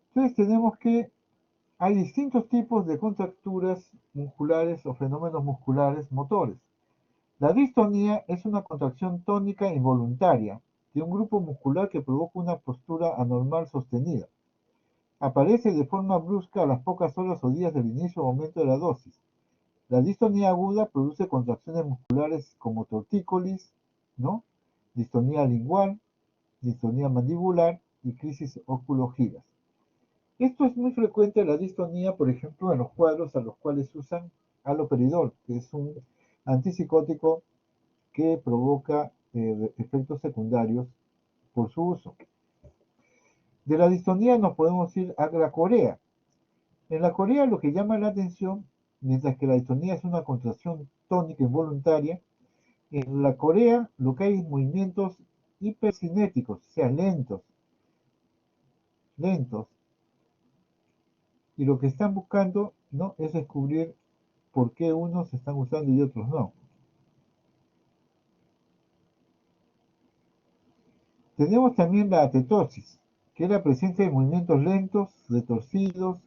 Speaker 1: Entonces tenemos que hay distintos tipos de contracturas musculares o fenómenos musculares motores. La distonía es una contracción tónica involuntaria de un grupo muscular que provoca una postura anormal sostenida. Aparece de forma brusca a las pocas horas o días del inicio o momento de la dosis. La distonía aguda produce contracciones musculares como tortícolis, ¿no? Distonía lingual, distonía mandibular y crisis oculogiras. Esto es muy frecuente la distonía, por ejemplo, en los cuadros a los cuales usan haloperidol, que es un antipsicótico que provoca efectos secundarios por su uso. De la distonía nos podemos ir a la corea. En la corea lo que llama la atención, mientras que la distonía es una contracción tónica involuntaria, en la corea lo que hay es movimientos hipercinéticos, o sea, lentos, y lo que están buscando, ¿no?, es descubrir por qué unos se están usando y otros no. Tenemos también la atetosis, que es la presencia de movimientos lentos, retorcidos,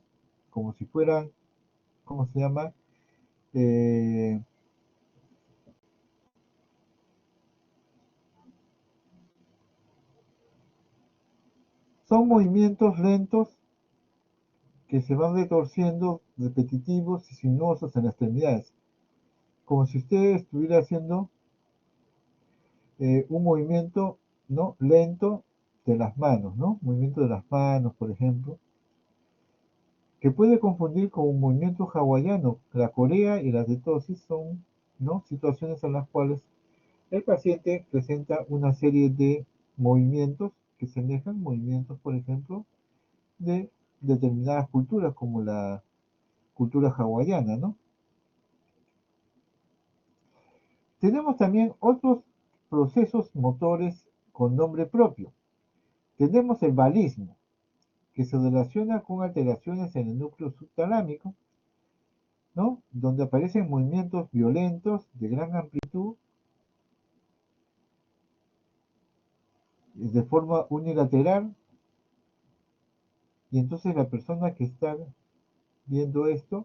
Speaker 1: como si fueran, ¿cómo se llama? Eh, Son movimientos lentos que se van retorciendo, repetitivos y sinuosos en las extremidades, como si usted estuviera haciendo un movimiento, ¿no?, lento de las manos, ¿no? Movimiento de las manos, por ejemplo, que puede confundir con un movimiento hawaiano. La corea y la atetosis son, ¿no?, situaciones en las cuales el paciente presenta una serie de movimientos que semejan movimientos, por ejemplo, de determinadas culturas, como la cultura hawaiana, ¿no? Tenemos también otros procesos motores con nombre propio. Tenemos el balismo, que se relaciona con alteraciones en el núcleo subtalámico, ¿no?, donde aparecen movimientos violentos de gran amplitud de forma unilateral, y entonces la persona que está viendo esto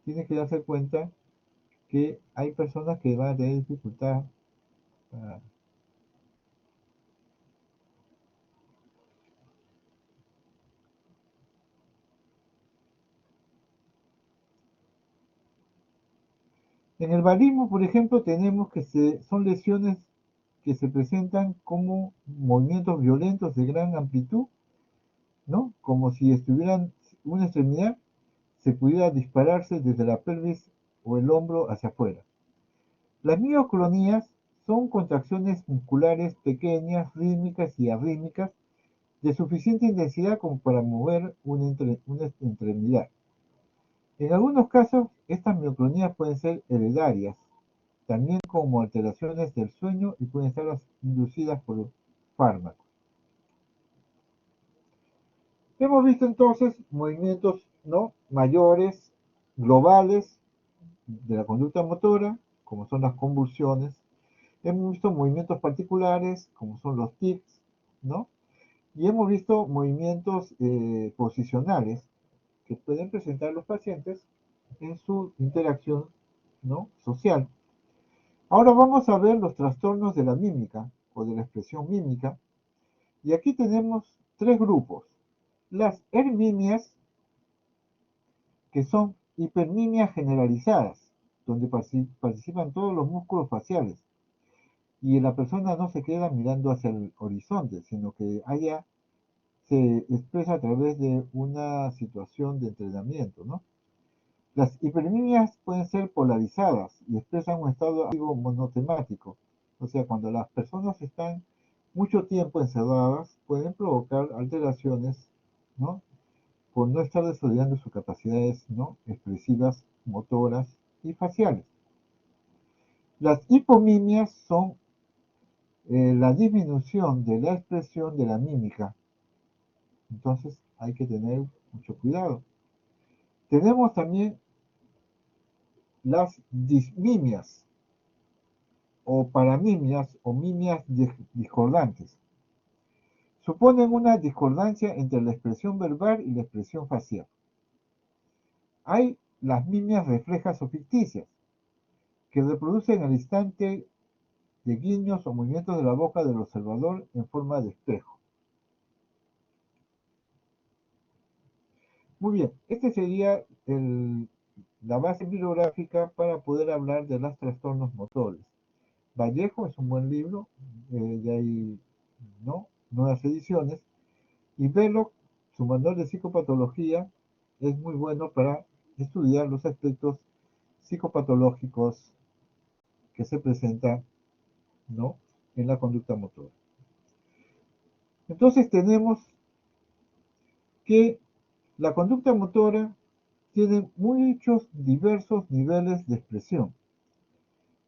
Speaker 1: tiene que darse cuenta que hay personas que van a tener dificultad para... En el balismo, por ejemplo, tenemos que son lesiones que se presentan como movimientos violentos de gran amplitud, ¿no? Como si estuvieran una extremidad, se pudiera dispararse desde la pelvis o el hombro hacia afuera. Las mioclonías son contracciones musculares pequeñas, rítmicas y arrítmicas de suficiente intensidad como para mover una extremidad. En algunos casos, estas mioclonías pueden ser heredarias, también como alteraciones del sueño, y pueden ser inducidas por fármacos. Hemos visto entonces movimientos, ¿no?, mayores, globales, de la conducta motora, como son las convulsiones. Hemos visto movimientos particulares, como son los tics, ¿no? Y hemos visto movimientos posicionales que pueden presentar los pacientes en su interacción, ¿no?, social. Ahora vamos a ver los trastornos de la mímica o de la expresión mímica. Y aquí tenemos tres grupos. Las ermimias, que son hipermimias generalizadas, donde participan todos los músculos faciales. Y la persona no se queda mirando hacia el horizonte, sino que se expresa a través de una situación de entrenamiento, ¿no? Las hipermimias pueden ser polarizadas y expresan un estado activo monotemático. O sea, cuando las personas están mucho tiempo encerradas, pueden provocar alteraciones, ¿no?, por no estar desarrollando sus capacidades, ¿no?, expresivas, motoras y faciales. Las hipomimias son la disminución de la expresión de la mímica. Entonces hay que tener mucho cuidado. Tenemos también las dismimias o paramimias o mimias discordantes. Suponen una discordancia entre la expresión verbal y la expresión facial. Hay las mimias reflejas o ficticias, que reproducen al instante de guiños o movimientos de la boca del observador en forma de espejo. Muy bien, este sería la base bibliográfica para poder hablar de los trastornos motores. Vallejo es un buen libro, ya hay nuevas ediciones, y Belloc, su manual de psicopatología, es muy bueno para estudiar los aspectos psicopatológicos que se presentan, ¿no?, en la conducta motora. Entonces tenemos que la conducta motora tiene muchos diversos niveles de expresión.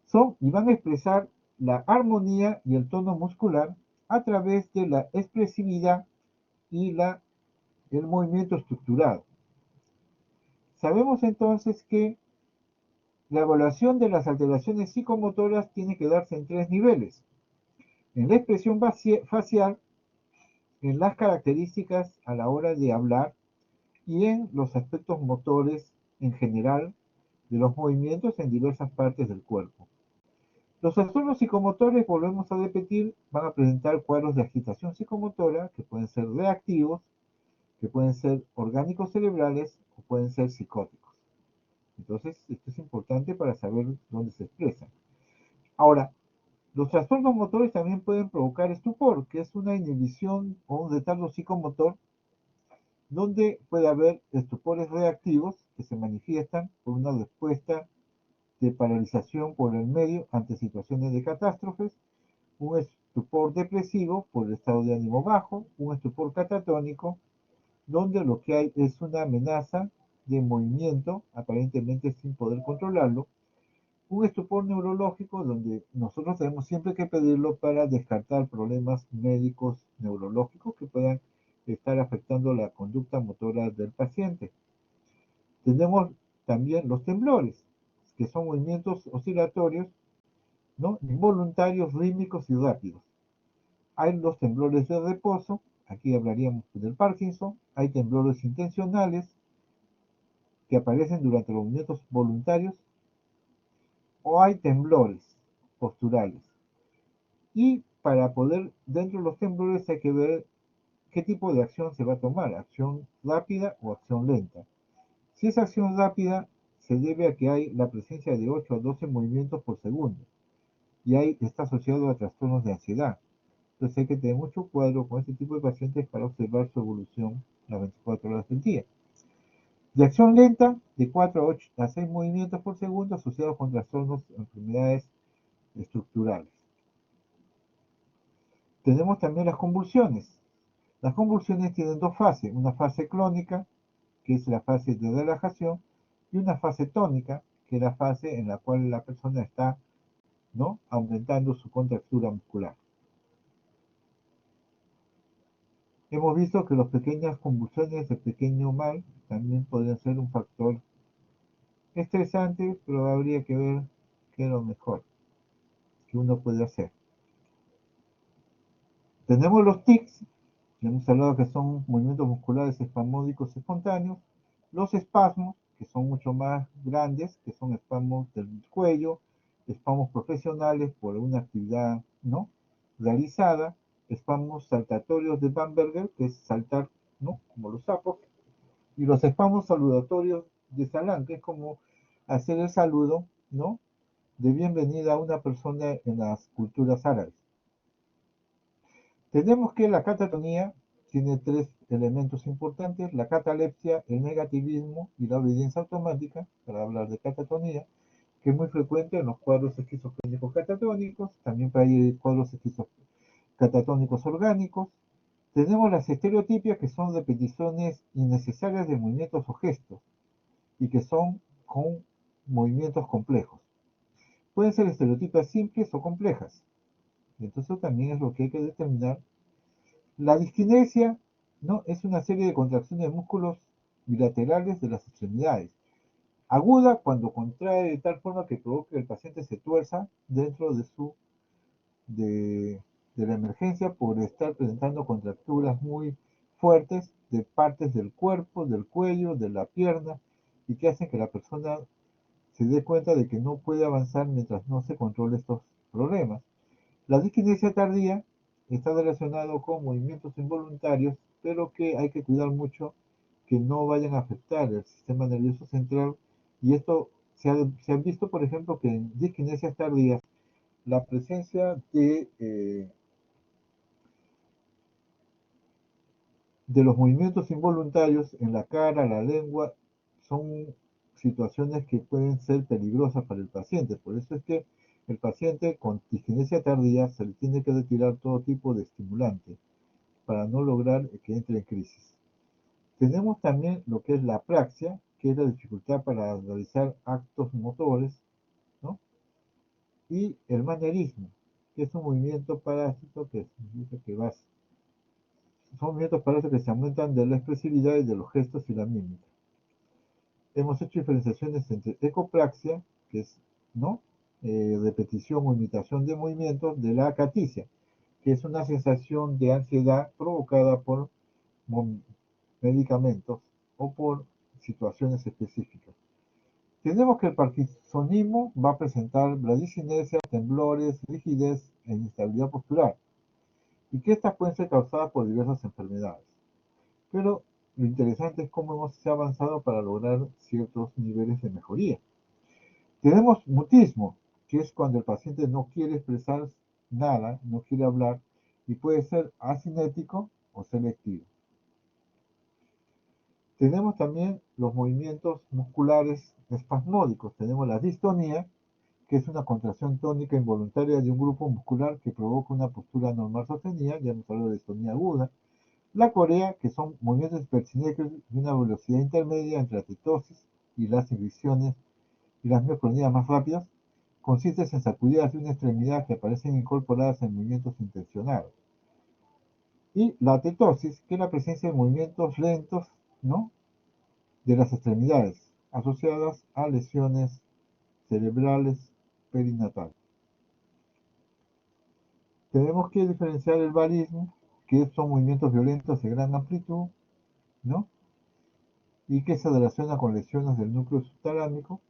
Speaker 1: Son y van a expresar la armonía y el tono muscular a través de la expresividad y el movimiento estructurado. Sabemos entonces que la evaluación de las alteraciones psicomotoras tiene que darse en tres niveles: en la expresión facial, en las características a la hora de hablar y en los aspectos motores en general de los movimientos en diversas partes del cuerpo. Los trastornos psicomotores, volvemos a repetir, van a presentar cuadros de agitación psicomotora que pueden ser reactivos, que pueden ser orgánicos cerebrales o pueden ser psicóticos. Entonces, esto es importante para saber dónde se expresan. Ahora, los trastornos motores también pueden provocar estupor, que es una inhibición o un retardo psicomotor, donde puede haber estupores reactivos que se manifiestan por una respuesta de paralización por el medio ante situaciones de catástrofes, un estupor depresivo por el estado de ánimo bajo, un estupor catatónico, donde lo que hay es una amenaza de movimiento, aparentemente sin poder controlarlo, un estupor neurológico, donde nosotros tenemos siempre que pedirlo para descartar problemas médicos neurológicos que puedan estar afectando la conducta motora del paciente. Tenemos también los temblores, que son movimientos oscilatorios, ¿no?, involuntarios, rítmicos y rápidos. Hay los temblores de reposo, aquí hablaríamos del Parkinson. Hay temblores intencionales que aparecen durante los movimientos voluntarios, o hay temblores posturales. Y para poder, dentro de los temblores, hay que ver qué tipo de acción se va a tomar, acción rápida o acción lenta. Si es acción rápida, se debe a que hay la presencia de 8 a 12 movimientos por segundo, y ahí está asociado a trastornos de ansiedad. Entonces hay que tener mucho cuidado con este tipo de pacientes para observar su evolución las 24 horas del día. De acción lenta, de 4 a 8 a 6 movimientos por segundo, asociados con trastornos o enfermedades estructurales. Tenemos también las convulsiones. Las convulsiones tienen dos fases: una fase clónica, que es la fase de relajación, y una fase tónica, que es la fase en la cual la persona está, ¿no?, aumentando su contractura muscular. Hemos visto que las pequeñas convulsiones de pequeño mal también podrían ser un factor estresante, pero habría que ver qué es lo mejor que uno puede hacer. Tenemos los tics, que hemos hablado que son movimientos musculares espasmódicos espontáneos. Los espasmos, que son mucho más grandes, que son espasmos del cuello, espasmos profesionales por una actividad, ¿no?, realizada, espasmos saltatorios de Bamberger, que es saltar, ¿no?, como los sapos, y los espasmos saludatorios de Salam, que es como hacer el saludo, ¿no?, de bienvenida a una persona en las culturas árabes. Tenemos que la catatonía tiene tres elementos importantes: la catalepsia, el negativismo y la obediencia automática, para hablar de catatonía, que es muy frecuente en los cuadros esquizofrénicos catatónicos. También hay cuadros catatónicos orgánicos. Tenemos las estereotipias, que son repeticiones innecesarias de movimientos o gestos, y que son con movimientos complejos. Pueden ser estereotipias simples o complejas. Entonces también es lo que hay que determinar. La diskinesia, ¿no?, es una serie de contracciones de músculos bilaterales de las extremidades. Aguda cuando contrae de tal forma que provoca que el paciente se tuerza dentro de de la emergencia por estar presentando contracturas muy fuertes de partes del cuerpo, del cuello, de la pierna, y que hacen que la persona se dé cuenta de que no puede avanzar mientras no se controle estos problemas. La disquinesia tardía está relacionado con movimientos involuntarios, pero que hay que cuidar mucho que no vayan a afectar el sistema nervioso central. Y esto se ha visto, por ejemplo, que en disquinesias tardías la presencia de los movimientos involuntarios en la cara, la lengua, son situaciones que pueden ser peligrosas para el paciente. Por eso es que el paciente con disquinesia tardía se le tiene que retirar todo tipo de estimulante para no lograr que entre en crisis. Tenemos también lo que es la apraxia, que es la dificultad para realizar actos motores, ¿no? Y el manierismo, que es un movimiento parásito que significa que son movimientos parásitos que se aumentan de la expresividad y de los gestos y la mímica. Hemos hecho diferenciaciones entre ecopraxia, que es, ¿no? Repetición o imitación de movimientos, de la acaticia, que es una sensación de ansiedad provocada por medicamentos o por situaciones específicas. Tenemos que el parkinsonismo va a presentar bradicinesia, temblores, rigidez e inestabilidad postural, y que estas pueden ser causadas por diversas enfermedades. Pero lo interesante es cómo hemos avanzado para lograr ciertos niveles de mejoría. Tenemos mutismo, que es cuando el paciente no quiere expresar nada, no quiere hablar, y puede ser asinético o selectivo. Tenemos también los movimientos musculares espasmódicos. Tenemos la distonía, que es una contracción tónica involuntaria de un grupo muscular que provoca una postura normal sostenida, ya hemos hablado de distonía aguda. La corea, que son movimientos hipercinéticos de una velocidad intermedia entre la tetosis y las inhibiciones y las mioclonías más rápidas, consiste en sacudidas de una extremidad que aparecen incorporadas en movimientos intencionados. Y la tetosis, que es la presencia de movimientos lentos, ¿no?, de las extremidades, asociadas a lesiones cerebrales perinatales. Tenemos que diferenciar el barismo, que son movimientos violentos de gran amplitud, ¿no?, y que se relaciona con lesiones del núcleo subtalámico.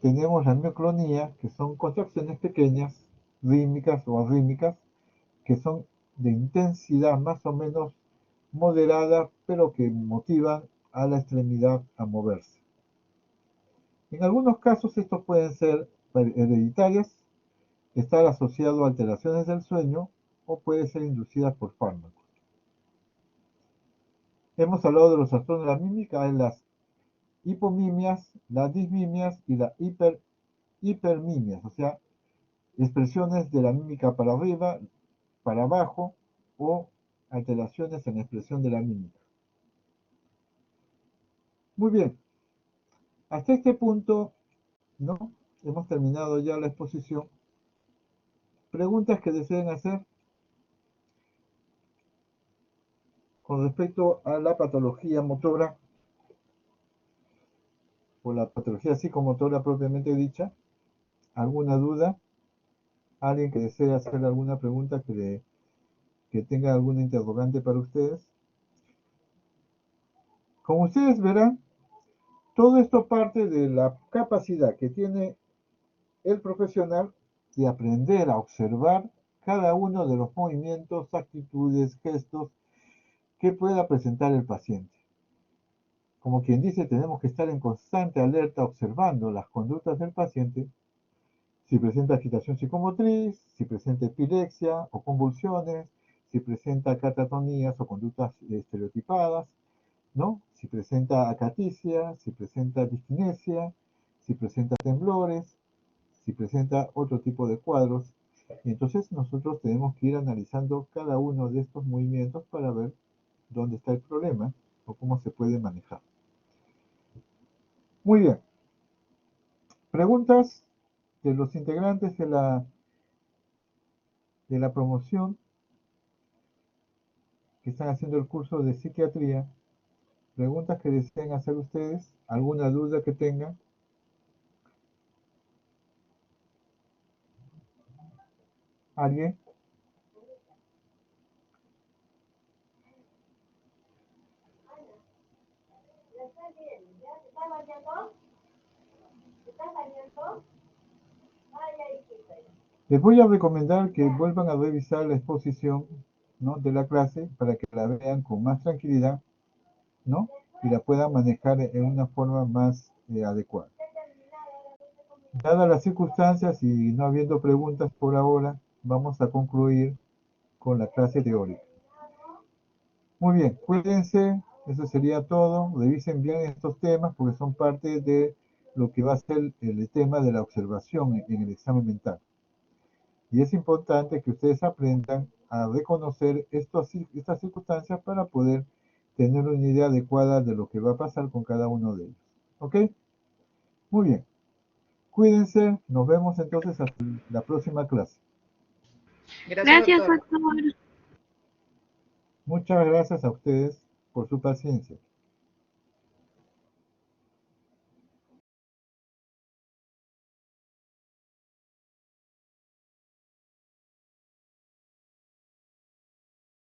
Speaker 1: Tenemos la mioclonía, que son contracciones pequeñas, rítmicas o arrítmicas, que son de intensidad más o menos moderada, pero que motivan a la extremidad a moverse. En algunos casos estos pueden ser hereditarias, estar asociado a alteraciones del sueño o puede ser inducidas por fármacos. Hemos hablado de los trastornos de la mímica en las hipomimias, las dismimias y las hipermimias, o sea, expresiones de la mímica para arriba, para abajo o alteraciones en la expresión de la mímica. Muy bien, hasta este punto, ¿no?, hemos terminado ya la exposición. Preguntas que deseen hacer con respecto a la patología motora o la patología psicomotora propiamente dicha. ¿Alguna duda? ¿Alguien que desee hacer alguna pregunta que tenga alguna interrogante para ustedes? Como ustedes verán, todo esto parte de la capacidad que tiene el profesional de aprender a observar cada uno de los movimientos, actitudes, gestos que pueda presentar el paciente. Como quien dice, tenemos que estar en constante alerta observando las conductas del paciente, si presenta agitación psicomotriz, si presenta epilepsia o convulsiones, si presenta catatonías o conductas estereotipadas, ¿no?, si presenta acaticia, si presenta disquinesia, si presenta temblores, si presenta otro tipo de cuadros. Y entonces nosotros tenemos que ir analizando cada uno de estos movimientos para ver dónde está el problema o cómo se puede manejar. Muy bien. Preguntas de los integrantes de la promoción que están haciendo el curso de psiquiatría. Preguntas que deseen hacer ustedes, alguna duda que tengan. ¿Alguien? Les voy a recomendar que vuelvan a revisar la exposición, ¿no?, de la clase para que la vean con más tranquilidad, ¿no? Y la puedan manejar en una forma más adecuada. Dadas las circunstancias y no habiendo preguntas por ahora, vamos a concluir con la clase teórica. Muy bien, cuídense, eso sería todo. Revisen bien estos temas porque son parte de lo que va a ser el tema de la observación en el examen mental. Y es importante que ustedes aprendan a reconocer estas circunstancias para poder tener una idea adecuada de lo que va a pasar con cada uno de ellos. ¿Ok? Muy bien. Cuídense. Nos vemos entonces hasta la próxima clase.
Speaker 5: Gracias, doctor.
Speaker 1: Muchas gracias a ustedes por su paciencia.